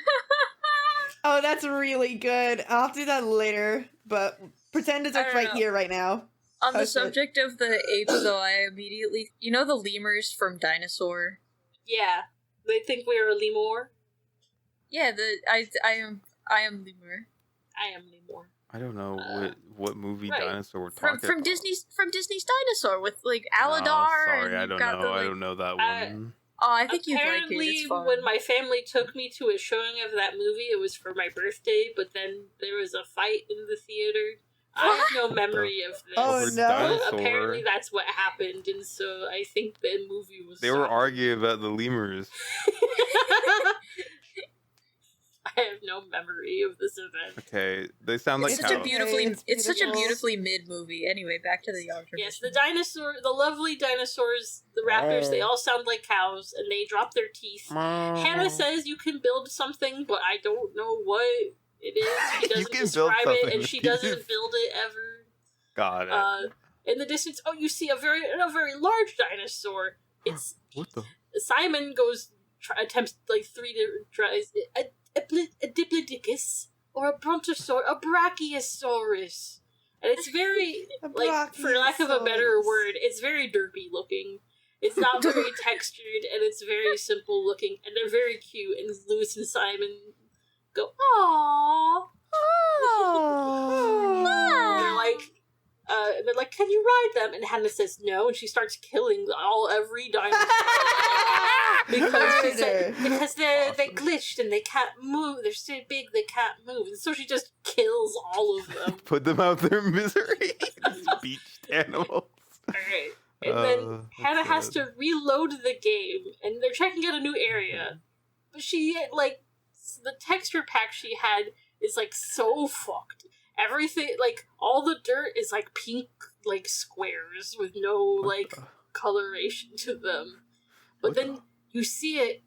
Speaker 2: Oh, that's really good. I'll have to do that later, but pretend it's
Speaker 1: I
Speaker 2: like
Speaker 1: don't
Speaker 2: right
Speaker 1: know.
Speaker 2: here, right now.
Speaker 1: On the
Speaker 2: Okay.
Speaker 1: subject of the apes, though, I immediately... You know the lemurs from Dinosaur?
Speaker 5: Yeah, they think we're a lemur.
Speaker 1: Yeah, I am lemur.
Speaker 5: I am lemur.
Speaker 3: I don't know what movie
Speaker 5: right.
Speaker 3: dinosaur we're
Speaker 1: From
Speaker 3: talking about.
Speaker 1: Disney's Dinosaur with like Aladar.
Speaker 3: Oh, sorry,
Speaker 1: and
Speaker 3: I
Speaker 1: you've
Speaker 3: don't
Speaker 1: got
Speaker 3: know.
Speaker 1: the,
Speaker 3: I
Speaker 1: like...
Speaker 3: don't know that one.
Speaker 1: Oh, I think you'd like it.
Speaker 5: Apparently,
Speaker 1: It's fun.
Speaker 5: when my family took me to a showing of that movie, it was for my birthday, but then there was a fight in the theater. I have no memory of this.
Speaker 2: Oh,
Speaker 3: Over
Speaker 2: no.
Speaker 3: Dinosaur.
Speaker 5: Apparently that's what happened, and so I think the movie was
Speaker 3: They were
Speaker 5: stopped.
Speaker 3: arguing about the lemurs.
Speaker 5: I have no memory of this event.
Speaker 3: Okay, they sound like
Speaker 1: It's such a
Speaker 3: cows.
Speaker 1: beautifully,
Speaker 2: It's
Speaker 1: such a
Speaker 2: beautiful.
Speaker 1: beautifully mid movie. Anyway, back to the Yogtermission.
Speaker 5: Yes, the lovely dinosaurs, the raptors, they all sound like cows, and they drop their teeth. Hannah says you can build something, but I don't know what it is. She
Speaker 3: You
Speaker 5: doesn't
Speaker 3: can build
Speaker 5: describe it,
Speaker 3: something
Speaker 5: and
Speaker 3: with
Speaker 5: she
Speaker 3: teeth.
Speaker 5: doesn't build it ever.
Speaker 3: Got it.
Speaker 5: In the distance, you see a very large dinosaur. It's
Speaker 3: What the?
Speaker 5: Simon attempts like 3 different tries. A Diplodocus or a Brontosaurus, a Brachiosaurus, and it's very like, for lack of a better
Speaker 2: Brachiosaurus.
Speaker 5: word, it's very derpy looking. It's not very textured, and it's very simple looking, and they're very cute. And Lewis and Simon go, "Aww." They're like, "Can you ride them?" And Hannah says no, and she starts killing every dinosaur because they glitched and they can't move. They're so big they can't move, and so she just kills all of them.
Speaker 3: Put them out their misery. These beached animals.
Speaker 5: All right. And then
Speaker 3: that's
Speaker 5: Hannah has
Speaker 3: sad.
Speaker 5: to reload the game, and they're checking out a new area. But she, like, the texture pack she had is, like, so fucked. Everything, like, all the dirt is, like, pink, like, squares with no, like, coloration to them. But then you see it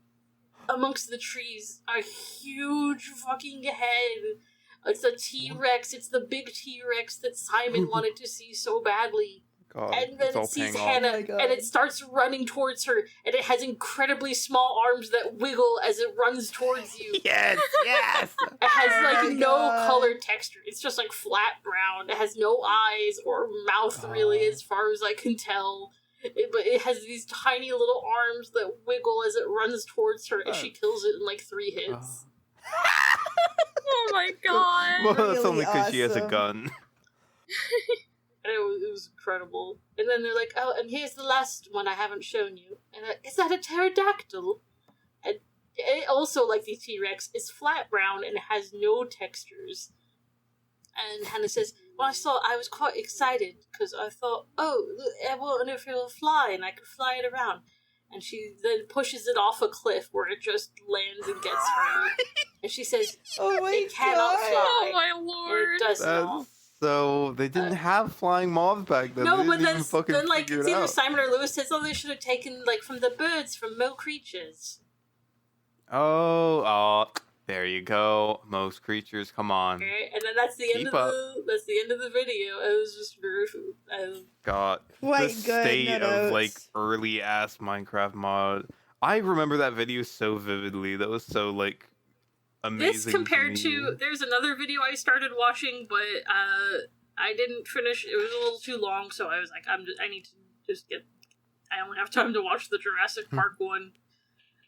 Speaker 5: amongst the trees, a huge fucking head. It's a T-Rex. It's the big T-Rex that Simon wanted to see so badly.
Speaker 3: God,
Speaker 5: And then
Speaker 3: it's all
Speaker 5: it sees
Speaker 3: paying off.
Speaker 5: Hannah,
Speaker 2: Oh my God.
Speaker 5: and it starts running towards her, and it has incredibly small arms that wiggle as it runs towards you.
Speaker 3: Yes, yes.
Speaker 5: It has
Speaker 2: Oh
Speaker 5: like
Speaker 2: my
Speaker 5: no
Speaker 2: God.
Speaker 5: color texture. It's just like flat brown. It has no eyes or mouth really, as far as I can tell. But it has these tiny little arms that wiggle as it runs towards her, and she kills it in like 3 hits.
Speaker 1: Oh my god.
Speaker 3: Well, that's
Speaker 2: Really
Speaker 3: only because she has a
Speaker 2: awesome.
Speaker 3: gun.
Speaker 5: And it was incredible. And then they're like, "Oh, and here's the last one I haven't shown you." And is that a pterodactyl? And it also, like the T-Rex, is flat brown and has no textures. And Hannah says, "Well, I was quite excited because I thought, oh, I wonder if it'll fly and I could fly it around." And she then pushes it off a cliff where it just lands and gets her. And she says,
Speaker 2: Oh my
Speaker 5: "It cannot
Speaker 2: God.
Speaker 5: fly."
Speaker 1: Oh my
Speaker 5: And
Speaker 1: lord.
Speaker 5: it does not.
Speaker 3: That's so they didn't have flying moths back then.
Speaker 5: No,
Speaker 3: They
Speaker 5: but
Speaker 3: didn't even fucking
Speaker 5: then like
Speaker 3: figure
Speaker 5: it's
Speaker 3: it
Speaker 5: either
Speaker 3: out.
Speaker 5: Simon or Lewis says, "Oh, they should have taken like from the birds, from Mo creatures."
Speaker 3: Oh, there you go. Most creatures, come on.
Speaker 5: Okay, and then that's the end
Speaker 3: Keep
Speaker 5: of
Speaker 3: up.
Speaker 5: the end of the video. It was just
Speaker 3: God,
Speaker 2: Quite
Speaker 3: the
Speaker 2: good,
Speaker 3: state
Speaker 2: no
Speaker 3: of like
Speaker 2: notes.
Speaker 3: early ass Minecraft mod. I remember that video so vividly. That was so like amazing.
Speaker 5: this compared
Speaker 3: me.
Speaker 5: to there's another video I started watching, but I didn't finish. It was a little too long, so I was like, I need to just get I only have time to watch the Jurassic Park one.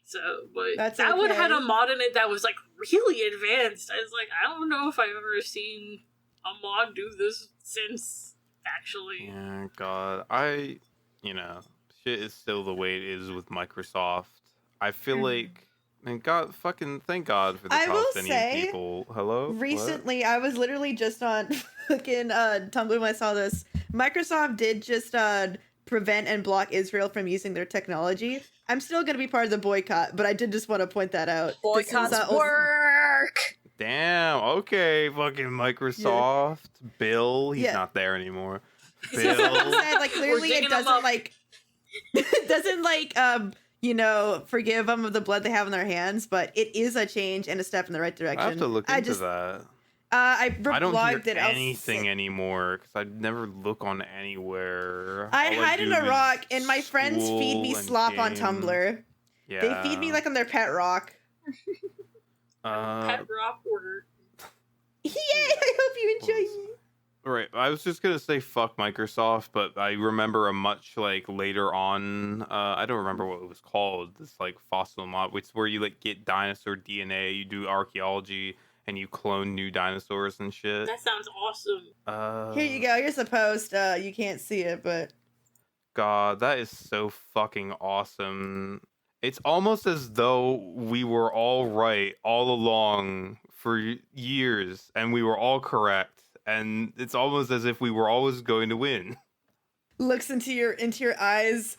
Speaker 5: So, but
Speaker 2: That's
Speaker 5: that one had
Speaker 2: okay.
Speaker 5: a mod in it that was like really advanced. I was like, I don't know if I've ever seen a mod do this since, actually.
Speaker 3: Yeah, God, shit is still the way it is with Microsoft. I feel like, man, God, fucking thank God for the
Speaker 2: I will
Speaker 3: Palestinian
Speaker 2: say,
Speaker 3: people. Hello? What?
Speaker 2: Recently, I was literally just on fucking Tumblr when I saw this. Microsoft did just prevent and block Israel from using their technology. I'm still going to be part of the boycott, but I did just want to point that out.
Speaker 4: Boycotts work!
Speaker 3: Damn, okay, fucking Microsoft. Bill, he's not there anymore. Bill.
Speaker 2: Like, clearly it doesn't forgive them of the blood they have on their hands, but it is a change and a step in the right direction.
Speaker 3: I have to look into that.
Speaker 2: I
Speaker 3: don't hear
Speaker 2: reblogged it.
Speaker 3: anything anymore because I never look on anywhere.
Speaker 2: I
Speaker 3: All
Speaker 2: hide in
Speaker 3: do
Speaker 2: a
Speaker 3: is
Speaker 2: rock, and my friends feed me
Speaker 3: school and
Speaker 2: slop on
Speaker 3: games.
Speaker 2: Tumblr.
Speaker 3: Yeah.
Speaker 2: They feed me like on their pet rock.
Speaker 5: Pet rock order.
Speaker 2: Yay! I hope you enjoy.
Speaker 3: Right, I was just gonna say fuck Microsoft, but I remember a much like later on. I don't remember what it was called. This like fossil mod, which is where you like get dinosaur DNA, you do archaeology, and you clone new dinosaurs and shit.
Speaker 5: That sounds awesome.
Speaker 2: Here you go. Here's a post. You can't see it, but
Speaker 3: God, that is so fucking awesome. It's almost as though we were all right all along for years, and we were all correct. And it's almost as if we were always going to win.
Speaker 2: looks into your eyes,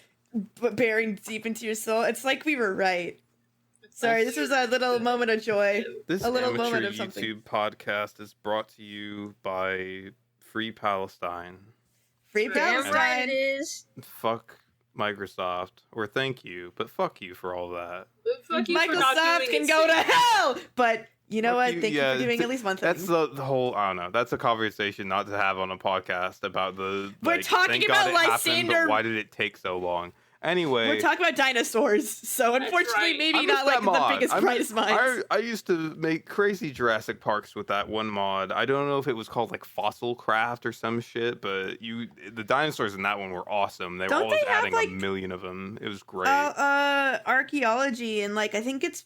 Speaker 2: but bearing deep into your soul. It's like we were right. Sorry, this was a little moment of joy.
Speaker 3: This
Speaker 2: a little
Speaker 3: amateur
Speaker 2: moment of
Speaker 3: YouTube
Speaker 2: something.
Speaker 3: podcast is brought to you by Free Palestine.
Speaker 2: Free
Speaker 4: Damn
Speaker 2: Palestine.
Speaker 4: right it is.
Speaker 3: Fuck Microsoft, or thank you, but fuck you for all that.
Speaker 5: Fuck you for not
Speaker 2: Microsoft
Speaker 5: doing
Speaker 2: can
Speaker 5: it
Speaker 2: go to
Speaker 5: sooner.
Speaker 2: hell, but you know
Speaker 3: Fuck
Speaker 2: what?
Speaker 3: you,
Speaker 2: Thank you
Speaker 3: yeah,
Speaker 2: for doing at least one thing.
Speaker 3: That's the whole. I don't know. That's a conversation not to have on a podcast about the.
Speaker 2: We're
Speaker 3: like,
Speaker 2: talking
Speaker 3: thank God
Speaker 2: about
Speaker 3: it happened, but
Speaker 2: Lysander-
Speaker 3: why did it take so long? Anyway,
Speaker 2: We're talking about dinosaurs, so unfortunately,
Speaker 5: right.
Speaker 2: maybe
Speaker 3: I
Speaker 2: not
Speaker 3: missed
Speaker 2: like
Speaker 3: that mod.
Speaker 2: the biggest,
Speaker 3: I
Speaker 2: brightest minds.
Speaker 3: I used to make crazy Jurassic Parks with that one mod. I don't know if it was called like Fossil Craft or some shit, but the dinosaurs in that one were awesome. They were
Speaker 2: Don't
Speaker 3: always
Speaker 2: they have,
Speaker 3: adding
Speaker 2: like-
Speaker 3: a million of them. It was great.
Speaker 2: Archaeology and like I think it's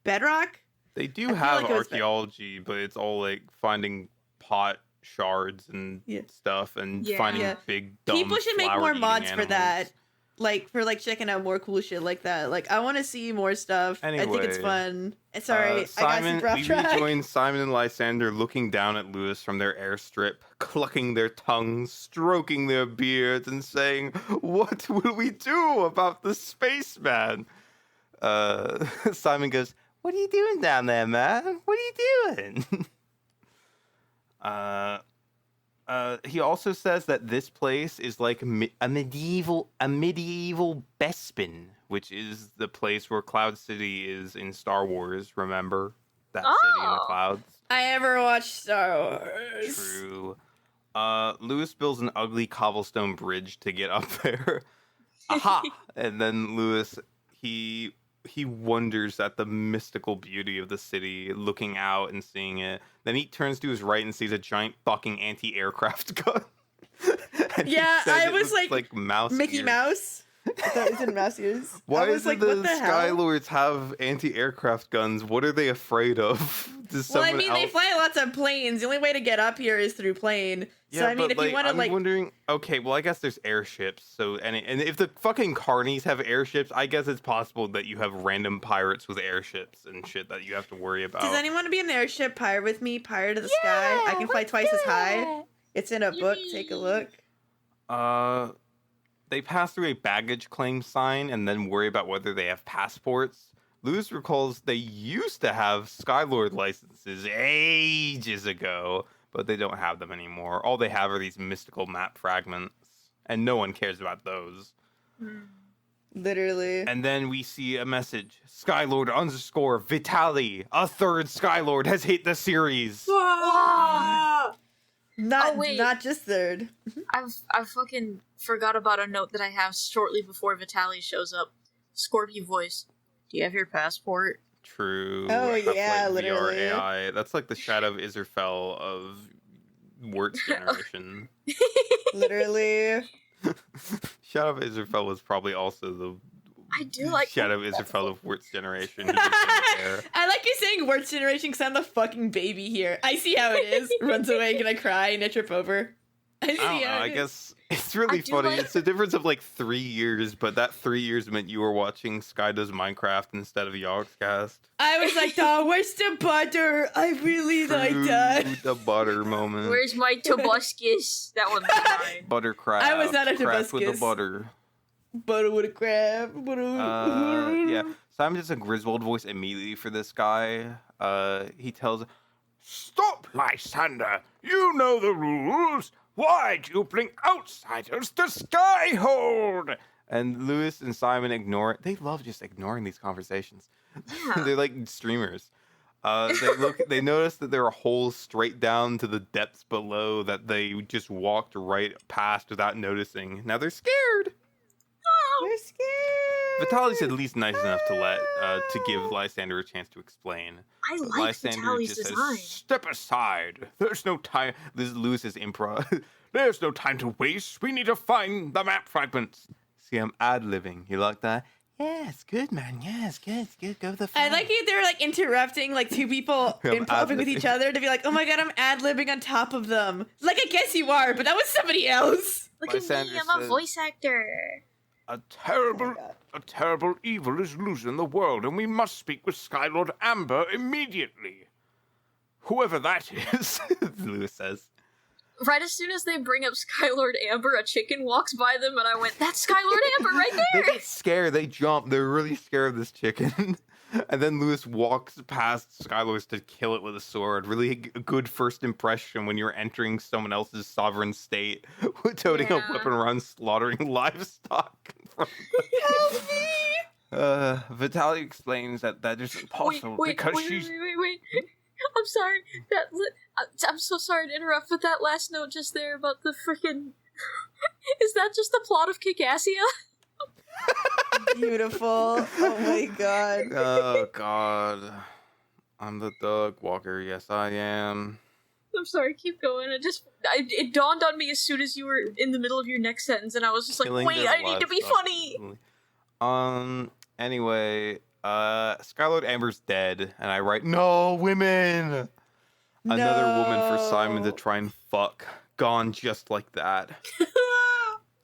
Speaker 2: bedrock.
Speaker 3: They do
Speaker 2: feel
Speaker 3: have
Speaker 2: like it was
Speaker 3: archaeology, but it's all like finding pot shards and
Speaker 2: Yeah.
Speaker 3: stuff and
Speaker 4: Yeah.
Speaker 3: finding
Speaker 2: Yeah.
Speaker 3: big dumb
Speaker 2: People should make more
Speaker 3: flower-eating
Speaker 2: mods for that.
Speaker 3: animals.
Speaker 2: Like for like checking out more cool shit like that. Like I want to see more stuff. I think it's
Speaker 3: Anyway,
Speaker 2: fun. Sorry,
Speaker 3: Simon,
Speaker 2: I got
Speaker 3: we
Speaker 2: super off track.
Speaker 3: rejoined Simon and Lysander looking down at Lewis from their airstrip, clucking their tongues, stroking their beards, and saying, "What will we do about the spaceman?" Simon goes, "What are you doing down there, man? What are you doing?" He also says that this place is like a medieval Bespin, which is the place where Cloud City is in Star Wars. Remember that city in the
Speaker 4: Oh.
Speaker 3: clouds?
Speaker 2: I ever watched Star Wars.
Speaker 3: True. Lewis builds an ugly cobblestone bridge to get up there. Aha! And then Lewis, he wonders at the mystical beauty of the city, looking out and seeing it. Then he turns to his right and sees a giant fucking anti-aircraft gun. And he
Speaker 2: Yeah,
Speaker 3: says
Speaker 2: I
Speaker 3: it
Speaker 2: was
Speaker 3: looks
Speaker 2: like,
Speaker 3: mouse
Speaker 2: Mickey
Speaker 3: ears.
Speaker 2: Mouse. I thought it was in mouse ears.
Speaker 3: Why
Speaker 2: I was
Speaker 3: is
Speaker 2: like,
Speaker 3: the
Speaker 2: what the hell?
Speaker 3: Skylords have anti-aircraft guns? What are they afraid of? Does
Speaker 2: Well, I
Speaker 3: someone
Speaker 2: mean, they
Speaker 3: else-
Speaker 2: fly lots of planes. The only way to get up here is through plane.
Speaker 3: Yeah,
Speaker 2: So I mean,
Speaker 3: but,
Speaker 2: if you want to
Speaker 3: I'm wondering. Okay, well, I guess there's airships. So and if the fucking carnies have airships, I guess it's possible that you have random pirates with airships and shit that you have to worry about.
Speaker 2: Does anyone want to be an airship pirate with me? Pirate of the sky. I can fly twice as high. It's in a book. Take a look.
Speaker 3: They pass through a baggage claim sign and then worry about whether they have passports. Lewis recalls they used to have Skylord licenses ages ago, but they don't have them anymore. All they have are these mystical map fragments, and no one cares about those.
Speaker 2: Literally.
Speaker 3: And then we see a message. Skylord _ Vitali, a third Skylord, has hit the series.
Speaker 5: Ah!
Speaker 2: Not
Speaker 4: Oh, wait.
Speaker 2: not just third.
Speaker 4: I've fucking forgot about a note that I have shortly before Vitaly shows up. Scorpy voice. Do you have your passport?
Speaker 3: True.
Speaker 2: Oh,
Speaker 3: That's
Speaker 2: yeah,
Speaker 3: like VR
Speaker 2: literally.
Speaker 3: AI. That's like the Shadow of Israphel of Wirt's generation.
Speaker 2: Literally.
Speaker 3: Shadow of Israphel was probably also the
Speaker 1: I do like
Speaker 3: Shadow of Israphel of Wirt's generation. He just didn't care.
Speaker 2: I like you saying Wirt's generation because I'm the fucking baby here. I see how it is. Runs away, gonna cry, and I trip over. I see
Speaker 3: I don't know.
Speaker 2: how
Speaker 3: I
Speaker 2: it is.
Speaker 3: guess it's really
Speaker 1: I do
Speaker 3: funny.
Speaker 1: like-
Speaker 3: It's a difference of like 3 years, but that 3 years meant you were watching Sky Does Minecraft instead of Yogscast.
Speaker 2: I was like, oh, where's the butter? I really like that.
Speaker 3: True, the butter moment.
Speaker 4: Where's my tobuscus? That one's mine.
Speaker 3: Butter crab?
Speaker 2: I was not a
Speaker 3: Crab with the
Speaker 2: hibiscus.
Speaker 3: butter.
Speaker 2: Butter with a crab. Butter.
Speaker 3: Yeah. Simon does a Griswold voice immediately for this guy. He tells, "Stop, Lysander! You know the rules. Why do you bring outsiders to Skyhold?" And Lewis and Simon ignore it. They love just ignoring these conversations. They're like streamers. They notice that there are holes straight down to the depths below that they just walked right past without noticing. Now they're scared.
Speaker 2: They're scared.
Speaker 3: Vitaly's at least nice enough to give Lysander a chance to explain.
Speaker 4: I like
Speaker 3: Lysander
Speaker 4: Vitaly's
Speaker 3: just
Speaker 4: design.
Speaker 3: says, "Step aside. There's no time." This is Lewis's improv. "There's no time to waste. We need to find the map fragments." See, I'm ad-libbing. You like that? Yeah, it's good, man. Yeah, it's good. It's good. Go with the flow.
Speaker 2: I like it. They were like interrupting like two people
Speaker 3: I'm
Speaker 2: improving with
Speaker 3: ad-libbing.
Speaker 2: each other to be like, oh my god, I'm ad-libbing on top of them. Like, I guess you are, but that was somebody else.
Speaker 4: Look at
Speaker 3: Lysander
Speaker 4: me, I'm a
Speaker 3: says-
Speaker 4: voice actor.
Speaker 3: A terrible evil is loose in the world, and we must speak with Skylord Amber immediately. Whoever that is, Lewis says.
Speaker 4: Right as soon as they bring up Skylord Amber, a chicken walks by them, and I went, "That's Skylord Amber right
Speaker 3: They
Speaker 4: there!"
Speaker 3: get scared. They jump. They're really scared of this chicken. And then Lewis walks past Skylord to kill it with a sword. Really a good first impression when you're entering someone else's sovereign state, toting a
Speaker 4: Yeah.
Speaker 3: weapon around, slaughtering livestock.
Speaker 2: Help me!
Speaker 3: Vitaly explains that isn't possible because she's...
Speaker 4: Wait. I'm sorry. I'm so sorry to interrupt, but that last note just there about the freaking... Is that just the plot of Kikassia?
Speaker 2: Beautiful. Oh my god.
Speaker 3: Oh, God. I'm the dog walker. Yes, I am.
Speaker 4: I'm sorry, keep going. It dawned on me as soon as you were in the middle of your next sentence, and I was just like,
Speaker 3: Killing
Speaker 4: wait,
Speaker 3: their
Speaker 4: I need to be
Speaker 3: livestock.
Speaker 4: funny!
Speaker 3: Anyway, Skylord Amber's dead, and I write, "No, women!" Another woman for Simon to try and fuck. Gone just like that.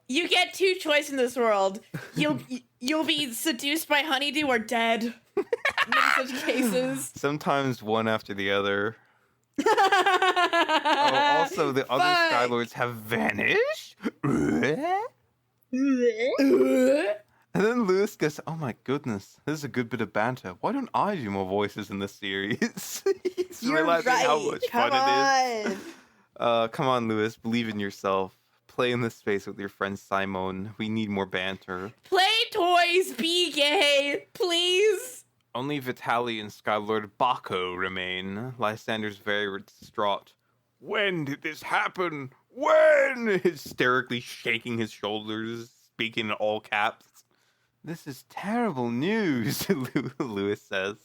Speaker 2: You get two choices in this world. You'll be seduced by honeydew or dead. In such cases.
Speaker 3: Sometimes one after the other. Oh, also, the other
Speaker 2: Fuck.
Speaker 3: Skylords have vanished? And then Lewis goes, "Oh my goodness, this is a good bit of banter. Why don't I do more voices in this series?" He's
Speaker 2: You're
Speaker 3: realizing
Speaker 2: right.
Speaker 3: how much
Speaker 2: Come
Speaker 3: fun it is.
Speaker 2: on.
Speaker 3: Come on, Lewis, believe in yourself. Play in this space with your friend Simon. We need more banter.
Speaker 2: Play toys, be gay, please.
Speaker 3: Only Vitaly and Skylord Baco remain. Lysander's very distraught. "When did this happen? When?" Hysterically shaking his shoulders, speaking in all caps. "This is terrible news," Lewis says.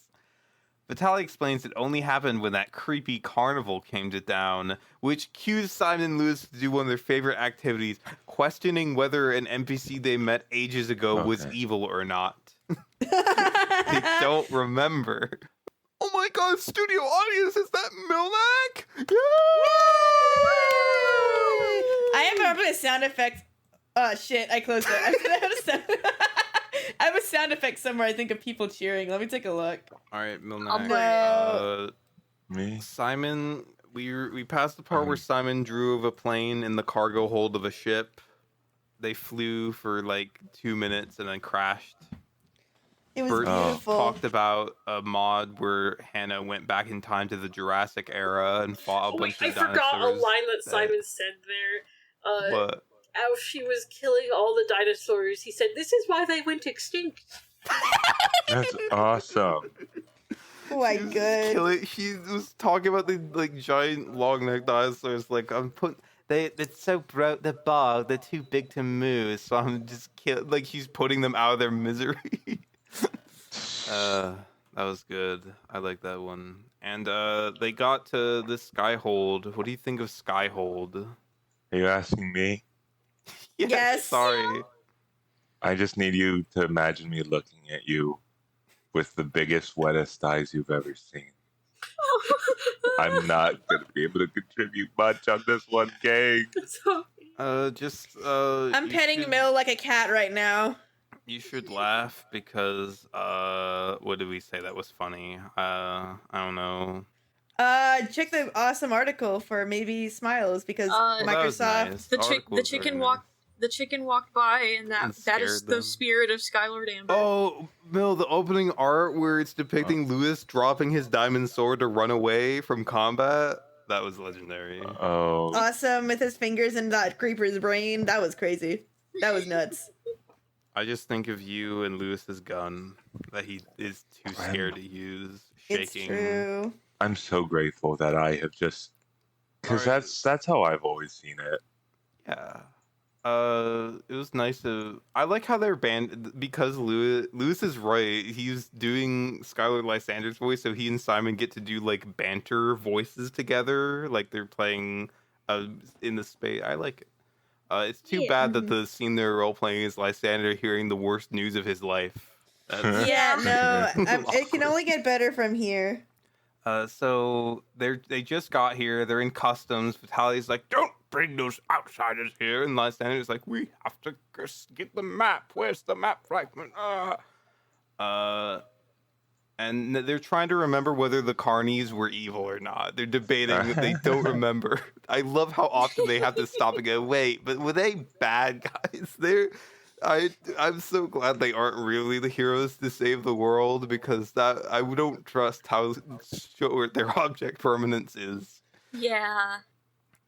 Speaker 3: Vitaly explains it only happened when that creepy carnival came to town, which cues Simon and Lewis to do one of their favorite activities, questioning whether an NPC they met ages ago was evil or not. They don't remember. "Oh my god, studio audience, is that Milnak?"
Speaker 2: I have a sound effect. Oh shit, I closed it. I have a sound effect somewhere, I think, of people cheering. Let me take a look.
Speaker 3: Alright, Milnak.
Speaker 2: No.
Speaker 6: Me?
Speaker 3: Simon, we passed the part where Simon drew of a plane in the cargo hold of a ship. They flew for like 2 minutes and then crashed.
Speaker 2: It was
Speaker 3: Bert
Speaker 2: beautiful.
Speaker 3: talked about a mod where Hannah went back in time to the Jurassic era and fought a
Speaker 5: Oh,
Speaker 3: bunch
Speaker 5: wait, I
Speaker 3: of dinosaurs.
Speaker 5: forgot a line that Simon said there.
Speaker 3: But
Speaker 5: As she was killing all the dinosaurs, he said, "This is why they went extinct."
Speaker 6: That's awesome.
Speaker 2: Oh my god.
Speaker 3: He was talking about the like giant long necked dinosaurs. Like it's so broke the bog. They're too big to move, so I'm just like he's putting them out of their misery. That was good. I like that one. And they got to this Skyhold. What do you think of Skyhold?
Speaker 6: Are you asking me?
Speaker 2: Yes.
Speaker 3: Sorry.
Speaker 6: I just need you to imagine me looking at you with the biggest, wettest eyes you've ever seen. I'm not going to be able to contribute much on this one, gang.
Speaker 2: I'm petting Mill like a cat right now.
Speaker 3: You should laugh because, what did we say that was funny? I don't know.
Speaker 2: Check the awesome article for maybe smiles because Microsoft.
Speaker 3: Nice.
Speaker 4: The chicken walked by, and that is the
Speaker 3: them.
Speaker 4: spirit of Skylord Amber.
Speaker 3: Oh, Mill, the opening art where it's depicting Lewis dropping his diamond sword to run away from combat. That was legendary.
Speaker 6: Oh.
Speaker 2: Awesome with his fingers in that creeper's brain. That was crazy. That was nuts.
Speaker 3: I just think of you and Lewis's gun that he is too scared to use. Shaking.
Speaker 2: It's true.
Speaker 6: I'm so grateful that I have just... Because that's how I've always seen it.
Speaker 3: Yeah. It was nice to... I like how they're banned... Because Lewis is right. He's doing Skylar Lysander's voice, so he and Simon get to do, like, banter voices together. Like, they're playing in the space. I like it. It's too bad that the scene they're role-playing is Lysander hearing the worst news of his life.
Speaker 2: Yeah, no. It can only get better from here.
Speaker 3: So they just got here. They're in customs. Vitali's like, don't bring those outsiders here. And Lysander's like, we have to get the map. Where's the map fragment? And they're trying to remember whether the Carnies were evil or not. They're debating. They don't remember. I love how often they have to stop and go, wait, but were they bad guys? I'm so glad they aren't really the heroes to save the world, because that I don't trust how short their object permanence is.
Speaker 4: Yeah.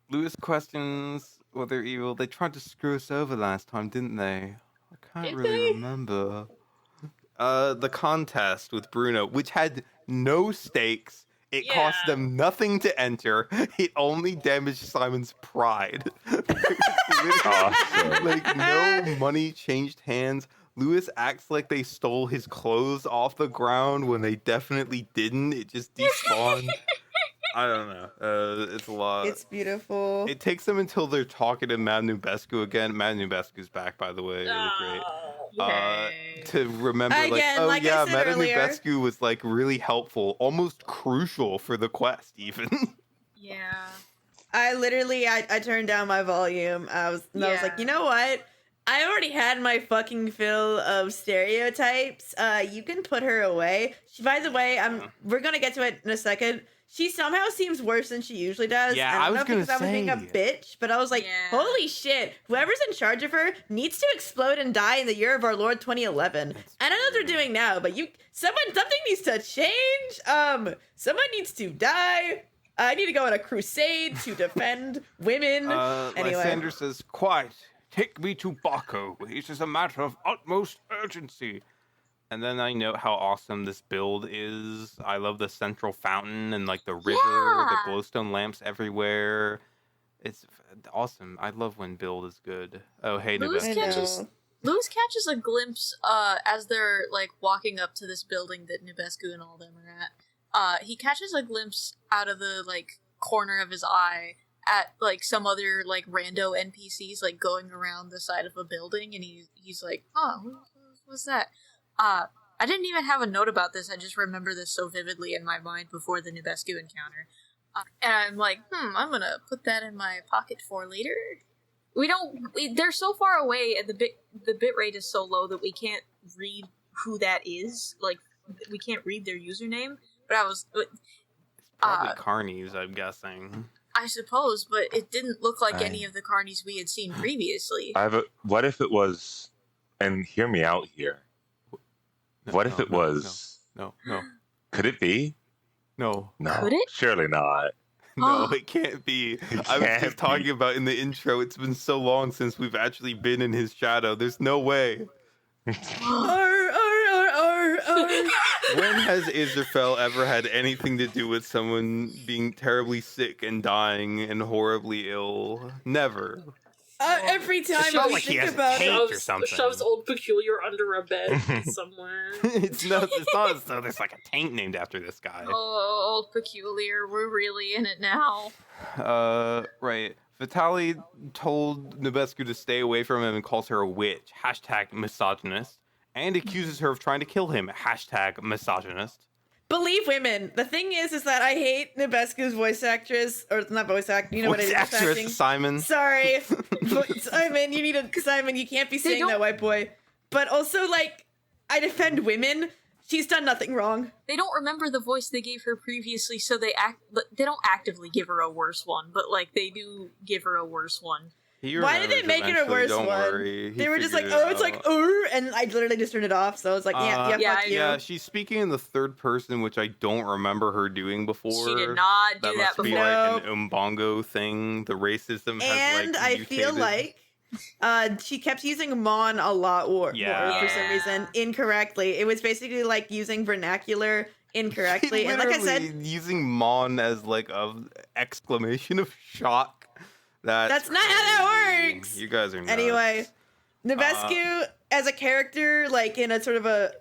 Speaker 3: Lewis questions whether they're evil. They tried to screw us over last time, didn't they? I can't really remember. The contest with Bruno, which had no stakes. It cost them nothing to enter. It only damaged Simon's pride.
Speaker 6: Awesome.
Speaker 3: Like, no money changed hands. Lewis acts like they stole his clothes off the ground when they definitely didn't. It just despawned. I don't know. It's a lot.
Speaker 2: It's beautiful.
Speaker 3: It takes them until they're talking to Mad Nubescu again. Mad Nubescu's back, by the way. Really great. To remember,
Speaker 2: Again,
Speaker 3: like,
Speaker 2: I said
Speaker 3: Mad
Speaker 2: earlier.
Speaker 3: Nubescu was, like, really helpful, almost crucial for the quest, even.
Speaker 4: Yeah.
Speaker 2: I turned down my volume. I was like, you know what? I already had my fucking fill of stereotypes. You can put her away. By the way, we're gonna get to it in a second. She somehow seems worse than she usually does.
Speaker 3: Yeah,
Speaker 2: I don't
Speaker 3: I was
Speaker 2: know
Speaker 3: gonna
Speaker 2: because I was being a bitch, but I was like, holy shit, whoever's in charge of her needs to explode and die in the year of our Lord 2011. I don't know what they're doing now, but something needs to change. Someone needs to die. I need to go on a crusade to defend women. Anyway.
Speaker 3: Lysander says, "Quite. Take me to Baco. It is a matter of utmost urgency." And then I note how awesome this build is. I love the central fountain and, like, the river, the glowstone lamps everywhere. It's awesome. I love when build is good. Oh, hey,
Speaker 4: Lewis catches a glimpse as they're, like, walking up to this building that Nubescu and all them are at. He catches a glimpse out of the, like, corner of his eye at, like, some other, like, rando NPCs, like, going around the side of a building, and he's like, oh, what's that? I didn't even have a note about this. I just remember this so vividly in my mind before the Nubescu encounter. And I'm like, I'm gonna put that in my pocket for later. They're so far away, and the bit rate is so low that we can't read who that is. Like, we can't read their username. But
Speaker 3: It's probably Carnies, I'm guessing.
Speaker 4: I suppose, but it didn't look like any of the Carnies we had seen previously.
Speaker 6: What if it was, and hear me out here, what if it was...
Speaker 3: No.
Speaker 6: Could it be?
Speaker 3: No.
Speaker 4: Could it?
Speaker 6: Surely not.
Speaker 3: No, it can't be. I was just talking about in the intro, it's been so long since we've actually been in his shadow. There's no way. When has Israphel ever had anything to do with someone being terribly sick and dying and horribly ill? Never.
Speaker 2: Every time
Speaker 3: It's not
Speaker 2: I
Speaker 3: like he
Speaker 2: think
Speaker 3: has
Speaker 2: about
Speaker 3: taint
Speaker 2: it,
Speaker 3: or something.
Speaker 5: Shoves old peculiar under a bed somewhere.
Speaker 3: It's not as though there's like a taint named after this guy.
Speaker 4: Oh, old peculiar, we're really in it now.
Speaker 3: Right. Vitali told Nubescu to stay away from him and calls her a witch, #misogynist, and accuses her of trying to kill him, #misogynist.
Speaker 2: Believe women. The thing is that I hate Nubescu's voice actress, or not voice actor. You know what it is?
Speaker 3: Actress, Simon.
Speaker 2: Sorry, Simon. Simon. You can't be saying that, white boy. But also, like, I defend women. She's done nothing wrong.
Speaker 4: They don't remember the voice they gave her previously, so they don't actively give her a worse one, but like they do give her a worse one.
Speaker 2: Why did they make it a worse one?
Speaker 3: Worry.
Speaker 2: They were just like, oh, it's like, and I literally just turned it off. So I was like, fuck you.
Speaker 3: Yeah, she's speaking in the third person, which I don't remember her doing before.
Speaker 4: She did not do that before.
Speaker 3: Be like an umbongo thing. The racism has
Speaker 2: and
Speaker 3: like
Speaker 2: I feel like she kept using Mon a lot more for some reason incorrectly. It was basically like using vernacular incorrectly, and like I said,
Speaker 3: using Mon as like a exclamation of shock.
Speaker 2: That's not how that works.
Speaker 3: You guys are nuts.
Speaker 2: Anyway, Nubescu as a character, like in a sort of a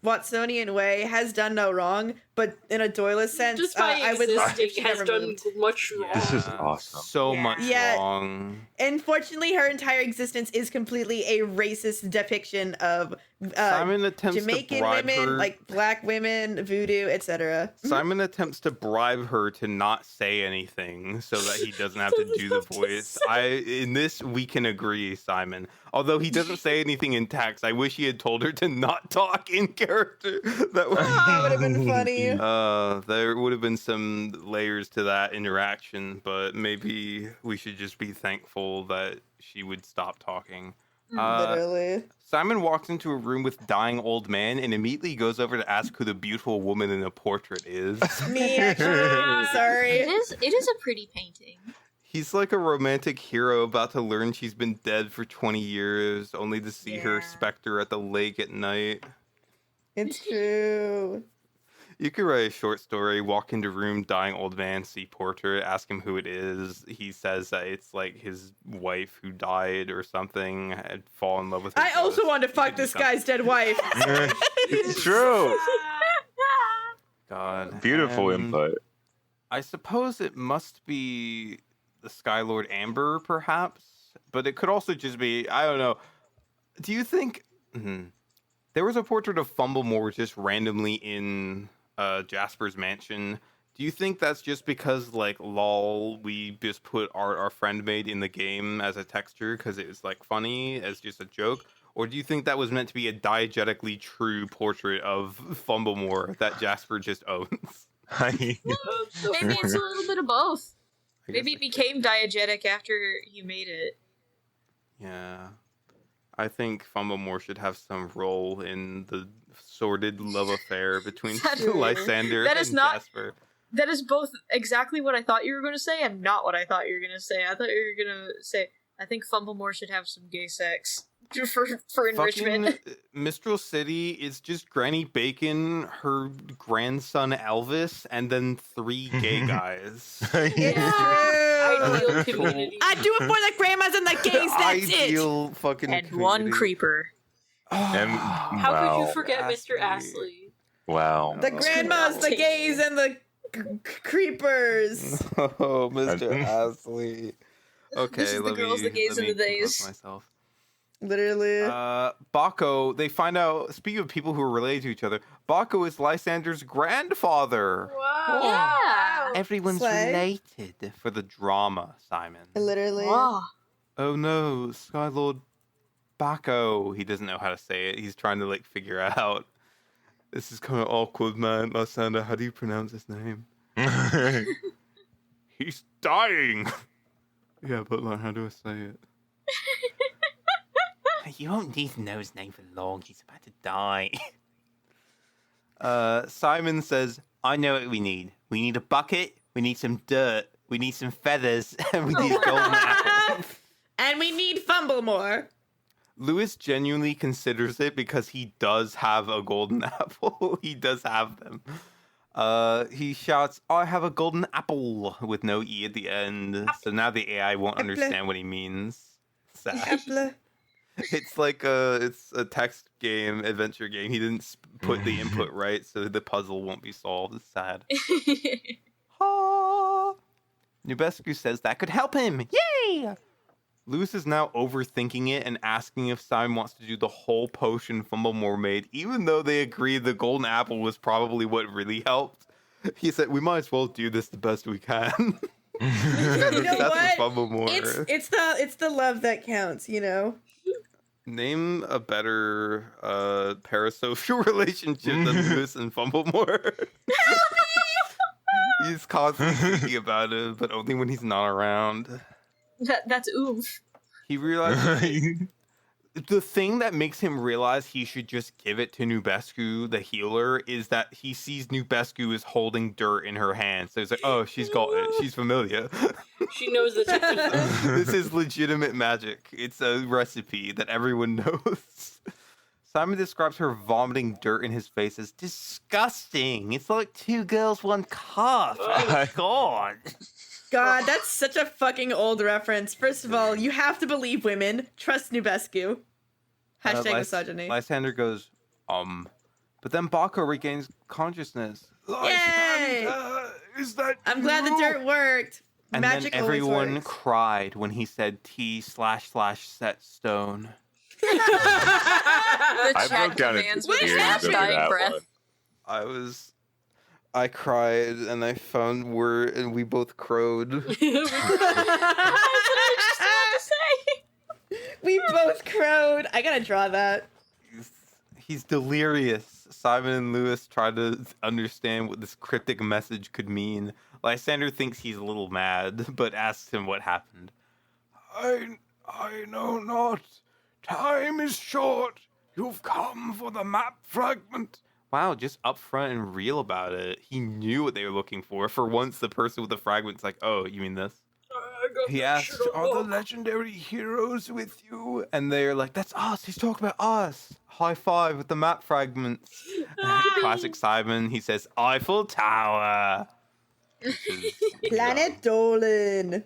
Speaker 2: Watsonian way, has done no wrong, but in a doyless sense,
Speaker 5: just by
Speaker 2: I would love if she
Speaker 5: has
Speaker 2: never
Speaker 5: done
Speaker 2: moved.
Speaker 5: much wrong.
Speaker 6: This is awesome.
Speaker 3: So much wrong.
Speaker 2: Unfortunately, her entire existence is completely a racist depiction of
Speaker 3: Simon attempts
Speaker 2: Jamaican
Speaker 3: to bribe
Speaker 2: women,
Speaker 3: her.
Speaker 2: like black women, voodoo, etc.
Speaker 3: Simon attempts to bribe her to not say anything so that he doesn't have to do the voice. In this we can agree, Simon. Although he doesn't say anything in text, I wish he had told her to not talk in character. That would
Speaker 2: have been funny.
Speaker 3: There would have been some layers to that interaction, but maybe we should just be thankful that she would stop talking.
Speaker 2: Literally.
Speaker 3: Simon walks into a room with dying old man and immediately goes over to ask who the beautiful woman in the portrait is.
Speaker 2: Me, actually. Sorry.
Speaker 4: It is a pretty painting.
Speaker 3: He's like a romantic hero about to learn she's been dead for 20 years, only to see her specter at the lake at night.
Speaker 2: It's true.
Speaker 3: You could write a short story, walk into room, dying old man, see portrait, ask him who it is. He says that it's like his wife who died or something, and fall in love with her.
Speaker 2: I also want to fuck this guy's dead wife.
Speaker 6: It's true.
Speaker 3: God.
Speaker 6: Beautiful input.
Speaker 3: I suppose it must be the Skylord Amber, perhaps, but it could also just be, I don't know. Do you think there was a portrait of Fumblemore just randomly in Jasper's mansion? Do you think that's just because, like, lol, we just put our friend made in the game as a texture because it was, like, funny as just a joke? Or do you think that was meant to be a diegetically true portrait of Fumblemore that Jasper just owns?
Speaker 4: Maybe it's a little bit of both. Maybe it became diegetic after you made it.
Speaker 3: Yeah. I think Fumblemore should have some role in the sordid love affair between Lysander and Jasper.
Speaker 4: That is both exactly what I thought you were going to say and not what I thought you were going to say. I thought you were going to say, I think Fumblemore should have some gay sex for enrichment.
Speaker 3: Mistral City is just Granny Bacon, her grandson Elvis, and then 3 gay guys.
Speaker 2: It's true.
Speaker 5: Ideal community.
Speaker 2: I do it for the grandmas and the gays, that's
Speaker 3: Ideal fucking
Speaker 4: and
Speaker 3: community.
Speaker 4: one creeper.
Speaker 5: How could you forget Mr. Astley?
Speaker 6: Wow.
Speaker 2: The grandmas, the gays, and the creepers.
Speaker 3: Oh, Mr. Astley. Okay,
Speaker 4: This is the girls, the gays, and the days.
Speaker 3: Myself.
Speaker 2: Literally.
Speaker 3: Baco, they find out, speaking of people who are related to each other, Baco is Lysander's grandfather.
Speaker 5: Wow.
Speaker 4: Yeah.
Speaker 3: Everyone's related for the drama, Simon.
Speaker 2: Literally.
Speaker 4: Wow.
Speaker 3: Oh no, Skylord Baco. He doesn't know how to say it. He's trying to, like, figure out. This is kind of awkward, man. Lysander, how do you pronounce his name? He's dying. Yeah, but, like, how do I say it? You won't need to know his name for long. He's about to die. Simon says, I know what we need. We need a bucket, we need some dirt, we need some feathers, and we need a golden apple.
Speaker 2: And we need Fumblemore.
Speaker 3: Lewis genuinely considers it because he does have a golden apple. He does have them. He shouts, I have a golden apple, with no E at the end. So now the AI won't understand what he means. Sad.
Speaker 2: Apple.
Speaker 3: It's like it's a text game, adventure game. He didn't put the input right, so the puzzle won't be solved. It's sad. Nubescu says that could help him. Yay! Lewis is now overthinking it and asking if Simon wants to do the whole potion Fumblemore made, even though they agree the golden apple was probably what really helped. He said, we might as well do this the best we can.
Speaker 2: You know
Speaker 3: That's
Speaker 2: what?
Speaker 3: Fumblemore.
Speaker 2: It's the love that counts, you know?
Speaker 3: Name a better parasocial relationship than Lewis and Fumblemore. He's constantly thinking about it, but only when he's not around.
Speaker 4: That's oomph.
Speaker 3: He realizes the thing that makes him realize he should just give it to Nubescu, the healer, is that he sees Nubescu is holding dirt in her hand. So he's like, oh, she's got it. She's familiar.
Speaker 5: She knows the technique.
Speaker 3: This is legitimate magic. It's a recipe that everyone knows. Simon describes her vomiting dirt in his face as disgusting. It's like 2 girls, 1 cup. Oh my god.
Speaker 2: God, that's such a fucking old reference. First of all, you have to believe women. Trust Nubescu. Hashtag misogyny.
Speaker 3: Lysander goes, but then Baco regains consciousness.
Speaker 2: Yay!
Speaker 3: Is that
Speaker 2: I'm glad the dirt worked.
Speaker 3: And
Speaker 2: Magic
Speaker 3: then
Speaker 2: always
Speaker 3: everyone
Speaker 2: works.
Speaker 3: cried when he said T//set stone.
Speaker 4: The
Speaker 6: I
Speaker 4: chat
Speaker 6: broke down into
Speaker 4: demands
Speaker 2: Wait,
Speaker 4: with
Speaker 6: tears
Speaker 4: last
Speaker 6: over
Speaker 4: dying
Speaker 6: that
Speaker 4: breath.
Speaker 6: one.
Speaker 3: I cried and I found Wirt and we both crowed.
Speaker 2: We both crowed. I gotta draw that.
Speaker 3: He's delirious. Simon and Lewis try to understand what this cryptic message could mean. Lysander thinks he's a little mad, but asks him what happened. I know not. Time is short. You've come for the map fragment. Wow, just upfront and real about it. He knew what they were looking for. For once, the person with the fragment's like, oh, you mean this? He asked, are the legendary heroes with you? And they're like, that's us. He's talking about us. High five with the map fragments. Classic Simon. He says, Eiffel Tower.
Speaker 2: Planet Dolan.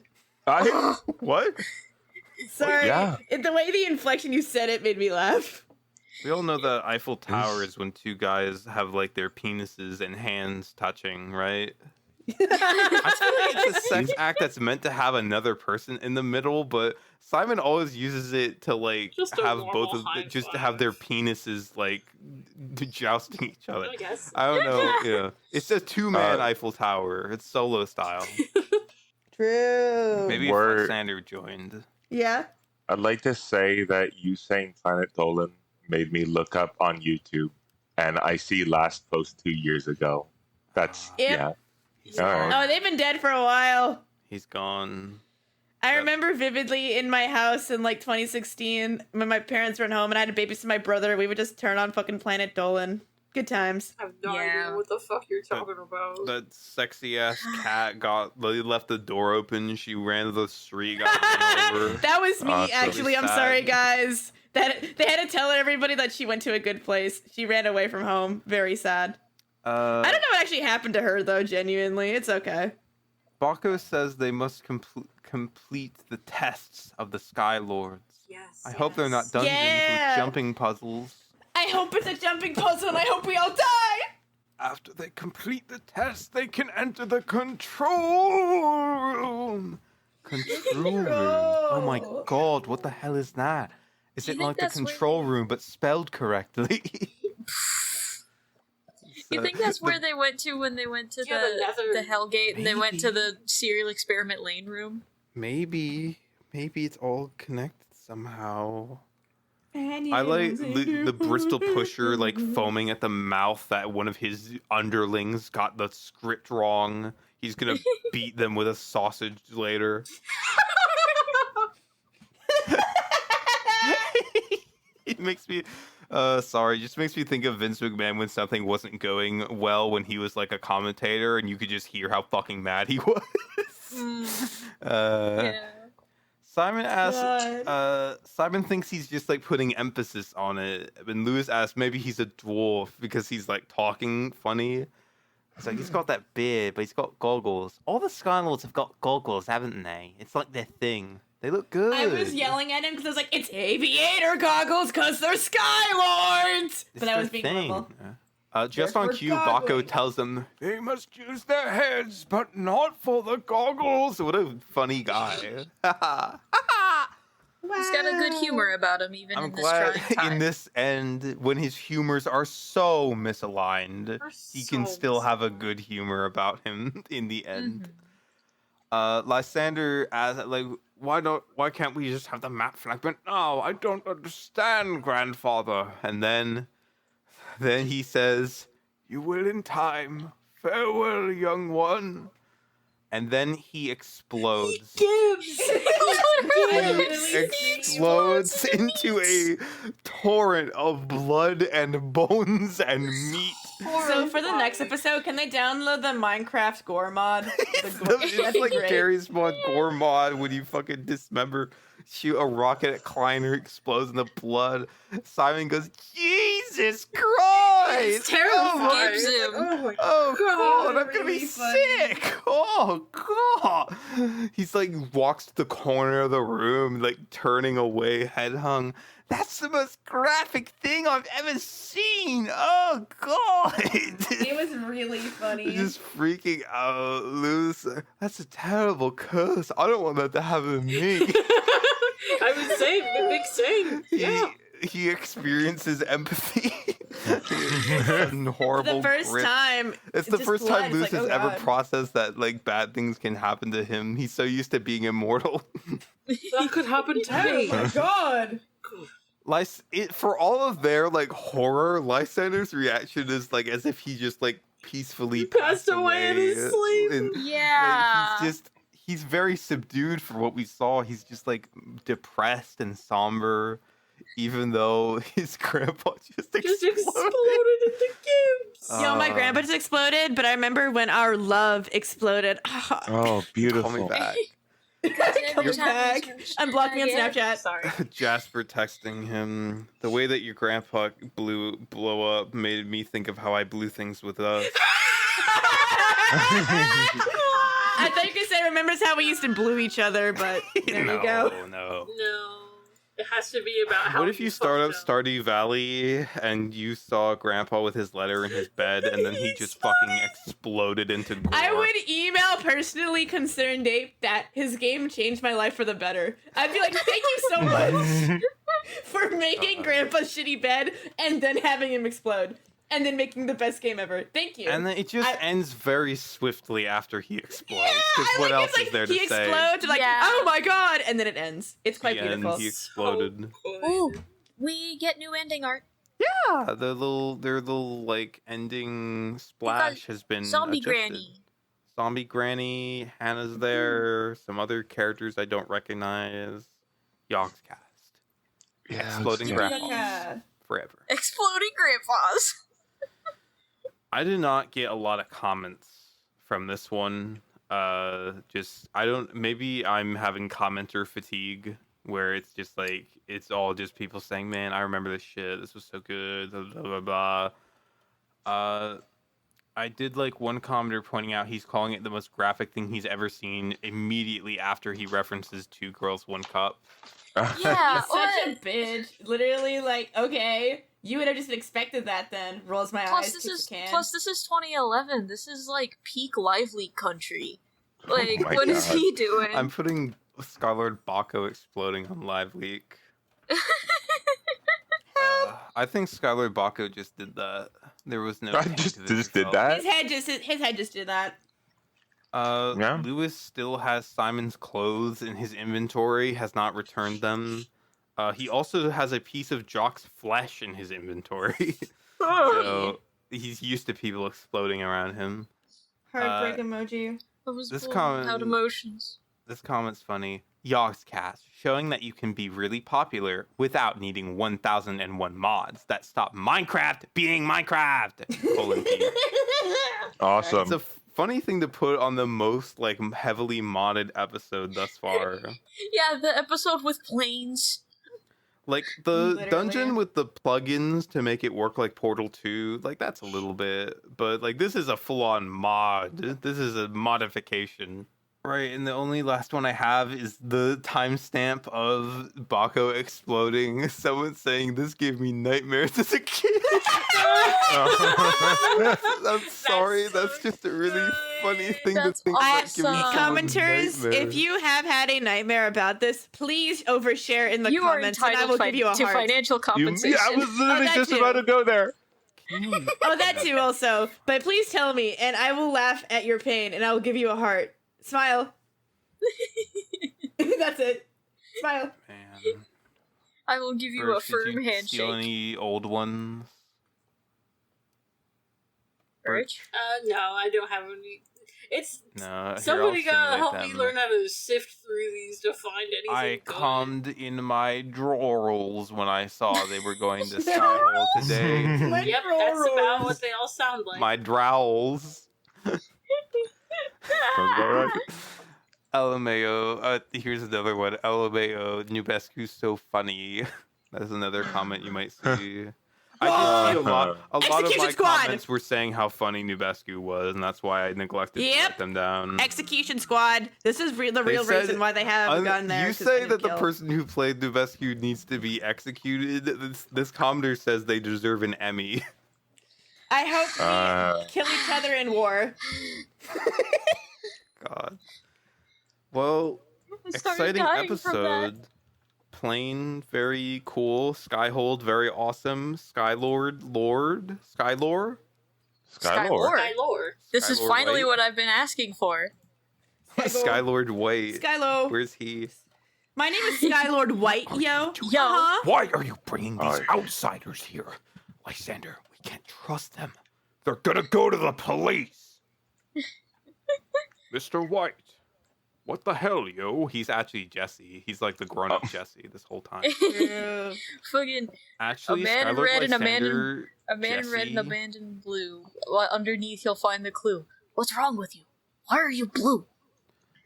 Speaker 3: What?
Speaker 2: Sorry.
Speaker 6: Yeah.
Speaker 2: The way the inflection you said it made me laugh.
Speaker 3: We all know that Eiffel Tower is when 2 guys have like their penises and hands touching, right? I feel like it's a sex act that's meant to have another person in the middle, but Simon always uses it to like
Speaker 5: Just a
Speaker 3: have
Speaker 5: normal
Speaker 3: both of
Speaker 5: high
Speaker 3: just to have their
Speaker 5: five.
Speaker 3: penises like jousting each other.
Speaker 5: I guess.
Speaker 3: I don't know. Yeah, it's a 2-man Eiffel Tower. It's solo style.
Speaker 2: True.
Speaker 3: Maybe if
Speaker 6: Word.
Speaker 3: Lysander joined.
Speaker 2: Yeah.
Speaker 6: I'd like to say that you saying Planet Dolan made me look up on YouTube, and I see last post 2 years ago. That's
Speaker 2: Yep.
Speaker 6: yeah.
Speaker 5: Yeah.
Speaker 6: All right.
Speaker 2: Oh, they've been dead for a while.
Speaker 3: He's gone.
Speaker 2: I
Speaker 3: Yep.
Speaker 2: remember vividly in my house in like 2016 when my parents weren't home and I had to babysit my brother. We would just turn on fucking Planet Dolan. Good times.
Speaker 5: I have no
Speaker 4: Yeah.
Speaker 5: idea what the fuck you're talking about.
Speaker 3: That sexy ass cat they left the door open. She ran to the street, got run over.
Speaker 2: That was me,
Speaker 6: Awesome.
Speaker 2: actually. I'm
Speaker 3: Sad.
Speaker 2: sorry, guys. That they had to tell everybody that she went to a good place. She ran away from home. Very sad. I don't know what actually happened to her, though, genuinely. It's okay.
Speaker 3: Baco says they must complete the tests of the Sky Lords.
Speaker 5: Yes.
Speaker 3: I hope they're not dungeons
Speaker 2: Yeah.
Speaker 3: with jumping puzzles.
Speaker 2: I hope it's a jumping puzzle and I hope we all die!
Speaker 3: After they complete the test, they can enter the control room. Control room. Oh my god, what the hell is that? Is
Speaker 4: Do
Speaker 3: it
Speaker 4: you think
Speaker 3: like the
Speaker 4: that's where
Speaker 3: control room but spelled correctly?
Speaker 4: You think that's where they went to when they went to
Speaker 5: Yeah, the nether-
Speaker 4: the Hellgate and they went to
Speaker 3: Maybe.
Speaker 4: the serial experiment lane room?
Speaker 3: Maybe it's all connected somehow. I like the Bristol pusher like foaming at the mouth that one of his underlings got the script wrong. He's gonna beat them with a sausage later. It makes me just makes me think of Vince McMahon when something wasn't going well when he was like a commentator and you could just hear how fucking mad he was.
Speaker 4: Yeah.
Speaker 3: Simon asks,
Speaker 2: God.
Speaker 3: Simon thinks he's just like putting emphasis on it. And Lewis asks maybe he's a dwarf because he's like talking funny. It's like he's got that beard, but he's got goggles. All the Skylords have got goggles, haven't they? It's like their thing. They look good.
Speaker 2: I was yelling at him because I was like, it's aviator goggles because they're Skylords!
Speaker 3: It's
Speaker 2: But I was
Speaker 3: their
Speaker 2: being
Speaker 3: thing.
Speaker 2: normal.
Speaker 3: Just
Speaker 2: They're
Speaker 3: on
Speaker 2: for
Speaker 3: cue, Baco
Speaker 2: goggling.
Speaker 3: tells them they must use their heads, but not for the goggles. What a funny guy.
Speaker 4: He's got a good humor about him, even
Speaker 3: I'm
Speaker 4: in this
Speaker 3: glad
Speaker 4: trying time.
Speaker 3: in this end, when his humors are so misaligned, he can still have a good humor about him in the end. Lysander asks, like, why can't we just have the map fragment? No, I don't understand, grandfather. And then he says, you will in time. Farewell, young one. And then he explodes. Explodes into a torrent of blood and bones and meat.
Speaker 2: So for the next episode, can they download the Minecraft Gore mod?
Speaker 3: It's like Gary's mod, Gore mod, when you fucking dismember, shoot a rocket at Kleiner, explodes in the blood. Simon goes, Jesus Christ!
Speaker 5: It's terrifying.
Speaker 4: Gives him.
Speaker 3: Oh God, I'm gonna
Speaker 2: really
Speaker 3: be
Speaker 2: funny.
Speaker 3: sick. Oh God. He's like walks to the corner of the room, like turning away, head hung. That's the most graphic thing I've ever seen. Oh God.
Speaker 2: It was really funny.
Speaker 3: Just freaking out, loose. That's a terrible curse. I don't want that to happen to me.
Speaker 5: I was saying, the big saying. Yeah.
Speaker 3: He experiences empathy. And horrible
Speaker 2: the first
Speaker 3: grip.
Speaker 2: time.
Speaker 3: It's the
Speaker 2: just
Speaker 3: first
Speaker 2: blood.
Speaker 3: time
Speaker 2: It's
Speaker 3: Luce
Speaker 2: like,
Speaker 3: has
Speaker 2: oh,
Speaker 3: ever
Speaker 2: God.
Speaker 3: processed that like bad things can happen to him. He's so used to being immortal.
Speaker 5: That could happen to
Speaker 2: Oh
Speaker 5: me.
Speaker 2: my God.
Speaker 3: For all of their like horror, Lysander's reaction is like as if he just like peacefully
Speaker 5: Passed away in his sleep.
Speaker 3: And,
Speaker 4: Yeah.
Speaker 3: like, he's very subdued for what we saw. He's just like depressed and somber, even though his grandpa just exploded.
Speaker 5: Exploded into gibbs.
Speaker 2: Yo, my grandpa just exploded, but I remember when our love exploded.
Speaker 6: Oh,
Speaker 3: Call me
Speaker 6: beautiful.
Speaker 3: back.
Speaker 2: Coming back. I'm blocking on Snapchat.
Speaker 5: Sorry.
Speaker 3: Jasper texting him. The way that your grandpa blow up made me think of how I blew things with us.
Speaker 2: I thought you could say remembers how we used to blue each other, but there you go.
Speaker 3: No.
Speaker 5: No. It has to be about how
Speaker 3: What if you start up
Speaker 5: fucked
Speaker 3: Stardew Valley and you saw Grandpa with his letter in his bed and then he just fucking exploded into gore?
Speaker 2: I would email personally concerned Dave that his game changed my life for the better. I'd be like, thank you so much for making Grandpa's shitty bed and then having him explode. And then making the best game ever. Thank you.
Speaker 3: And then it just ends very swiftly after he explodes.
Speaker 2: Yeah,
Speaker 3: Because
Speaker 2: I
Speaker 3: what
Speaker 2: like
Speaker 3: else
Speaker 2: it's like
Speaker 3: is there to
Speaker 2: he
Speaker 3: say?
Speaker 2: explodes, like,
Speaker 4: Yeah.
Speaker 2: oh my God, and then it ends. It's quite
Speaker 3: The end,
Speaker 2: beautiful.
Speaker 3: he exploded.
Speaker 4: Ooh, we get new ending art.
Speaker 3: Yeah, their little like ending splash has been
Speaker 4: Zombie
Speaker 3: adjusted.
Speaker 4: Granny.
Speaker 3: Zombie Granny, Hannah's there, some other characters I don't recognize. Yogscast.
Speaker 6: Yeah,
Speaker 3: Exploding
Speaker 6: yeah.
Speaker 3: grandpas.
Speaker 2: Yeah.
Speaker 3: Forever.
Speaker 4: Exploding grandpas.
Speaker 3: I did not get a lot of comments from this one. Maybe I'm having commenter fatigue where it's just like it's all just people saying, "Man, I remember this shit. This was so good." Blah blah blah. I did like one commenter pointing out he's calling it the most graphic thing he's ever seen immediately after he references Two Girls, One Cup.
Speaker 4: Yeah.
Speaker 2: Such a bitch. Literally, like, okay, you would have just expected that then. Rolls my eyes,
Speaker 4: Plus,
Speaker 2: kicks a can.
Speaker 4: this is 2011. This is like peak Lively country. Like,
Speaker 6: my
Speaker 4: what is
Speaker 6: God.
Speaker 4: he doing?
Speaker 3: I'm putting Skylord Baco exploding on Live Leak. I think Skylord Baco just did that. There was no.
Speaker 6: I
Speaker 3: hint
Speaker 6: just
Speaker 3: of it
Speaker 6: did
Speaker 3: himself.
Speaker 6: that?
Speaker 2: His head just did that.
Speaker 6: Yeah.
Speaker 3: Lewis still has Simon's clothes in his inventory, has not returned them. He also has a piece of Jock's flesh in his inventory. So he's used to people exploding around him.
Speaker 2: Heartbreak emoji.
Speaker 4: I was
Speaker 3: this
Speaker 4: pulling
Speaker 3: comment-
Speaker 4: out emotions.
Speaker 3: This comment's funny. Yogscast, showing that you can be really popular without needing 1001 mods that stop Minecraft being Minecraft! Colon P.
Speaker 6: Awesome.
Speaker 3: It's a funny thing to put on the most like heavily modded episode thus far.
Speaker 4: Yeah, the episode with planes.
Speaker 3: Like the
Speaker 2: Literally.
Speaker 3: dungeon with the plugins to make it work like Portal 2, like that's a little bit, but like this is a full-on mod. This is a modification. Right, and the only last one I have is the timestamp of Baco exploding. Someone saying this gave me nightmares as a kid. I'm sorry, that's just a really funny thing
Speaker 1: That's
Speaker 3: to think about. Giving
Speaker 1: awesome.
Speaker 3: someone
Speaker 2: Commenters, if
Speaker 3: nightmares.
Speaker 2: you have had a nightmare about this, please overshare in the
Speaker 4: You are
Speaker 2: comments, and I
Speaker 4: entitled
Speaker 2: will give you a
Speaker 4: to
Speaker 2: heart.
Speaker 4: financial compensation.
Speaker 6: I was literally
Speaker 2: that
Speaker 6: just
Speaker 2: too.
Speaker 6: about to go there.
Speaker 2: Oh, that too, also. But please tell me, and I will laugh at your pain, and I will give you a heart. Smile. That's it. Smile.
Speaker 3: Man.
Speaker 4: I will give you
Speaker 3: Birch,
Speaker 4: a firm
Speaker 3: did you steal
Speaker 4: handshake.
Speaker 3: any old ones?
Speaker 4: Birch?
Speaker 5: No, I don't have any. It's
Speaker 3: No.
Speaker 5: somebody
Speaker 3: here, I'll
Speaker 5: gotta help
Speaker 3: simulate
Speaker 5: me
Speaker 3: them.
Speaker 5: learn how to sift through these to find anything.
Speaker 3: I
Speaker 5: good.
Speaker 3: calmed in my drawers when I saw they were going to Skyhold today.
Speaker 2: My
Speaker 5: Yep, that's about
Speaker 2: drawers.
Speaker 5: what they all sound like.
Speaker 3: My drowls.
Speaker 6: Sounds about right.
Speaker 3: LMAO. Here's another one. LMAO. Nubescu's so funny. That's another comment you might see. I did see a lot of
Speaker 2: Execution
Speaker 3: my
Speaker 2: Squad!
Speaker 3: comments were saying how funny Nubescu was, and that's why I neglected to
Speaker 2: Yep.
Speaker 3: write them down.
Speaker 2: Execution Squad. This is the real
Speaker 3: said-
Speaker 2: reason why they haven't gotten there.
Speaker 3: You
Speaker 2: 'cause
Speaker 3: say
Speaker 2: I
Speaker 3: that the
Speaker 2: kill.
Speaker 3: person who played Nubescu needs to be executed. This commenter says they deserve an Emmy.
Speaker 2: I hope we kill each other in war.
Speaker 3: God. Well,
Speaker 1: I started
Speaker 3: exciting
Speaker 1: dying from that.
Speaker 3: episode. Plane, very cool. Skyhold, very awesome. Skylord, Skylore?
Speaker 6: Skylord.
Speaker 5: My lord.
Speaker 4: This is
Speaker 3: Skylord
Speaker 4: finally
Speaker 3: White?
Speaker 4: what I've been asking for.
Speaker 3: Skylord White.
Speaker 2: Skylo.
Speaker 3: Where's he?
Speaker 2: My name is Skylord White, yo.
Speaker 4: Yo.
Speaker 2: Uh-huh.
Speaker 3: Why are you bringing these
Speaker 6: Aye.
Speaker 3: outsiders here? Lysander, we can't trust them. They're gonna go to the police. Mr. White. What the hell, yo? He's actually Jesse. He's like the grown-up Jesse this whole time.
Speaker 2: Ew.
Speaker 4: Fucking
Speaker 3: Actually,
Speaker 4: A man in
Speaker 3: Skylord
Speaker 4: red and a man in-
Speaker 3: Lysander,
Speaker 4: a man in red and
Speaker 3: Jesse.
Speaker 4: a man in blue. Underneath, he'll find the clue. What's wrong with you? Why are you blue?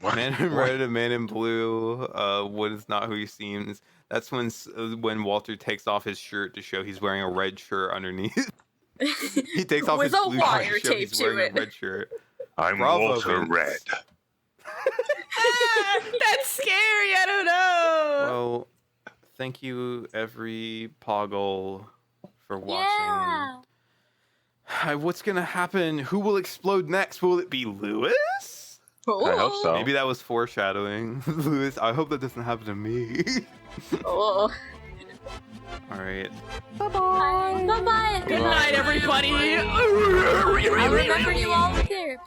Speaker 3: Man in red and man in blue. What is not who he seems. That's when Walter takes off his shirt to show he's wearing a red shirt underneath. He takes off
Speaker 4: With
Speaker 3: his
Speaker 4: a
Speaker 3: blue shirt
Speaker 4: wire
Speaker 3: to show
Speaker 4: tape
Speaker 3: he's
Speaker 4: to
Speaker 3: wearing
Speaker 4: it.
Speaker 3: a red shirt.
Speaker 6: I'm
Speaker 3: Bravo,
Speaker 6: Walter
Speaker 3: Vince.
Speaker 6: Red.
Speaker 2: That's scary. I don't know.
Speaker 3: Well, thank you, every Poggle, for watching.
Speaker 1: Yeah.
Speaker 3: What's gonna happen? Who will explode next? Will it be Lewis?
Speaker 6: I hope so.
Speaker 3: Maybe that was foreshadowing. Lewis, I hope that doesn't happen to me.
Speaker 4: Oh.
Speaker 3: Alright.
Speaker 1: Bye. Bye-bye.
Speaker 2: Good night, everybody.
Speaker 1: I'll remember you all in therapy.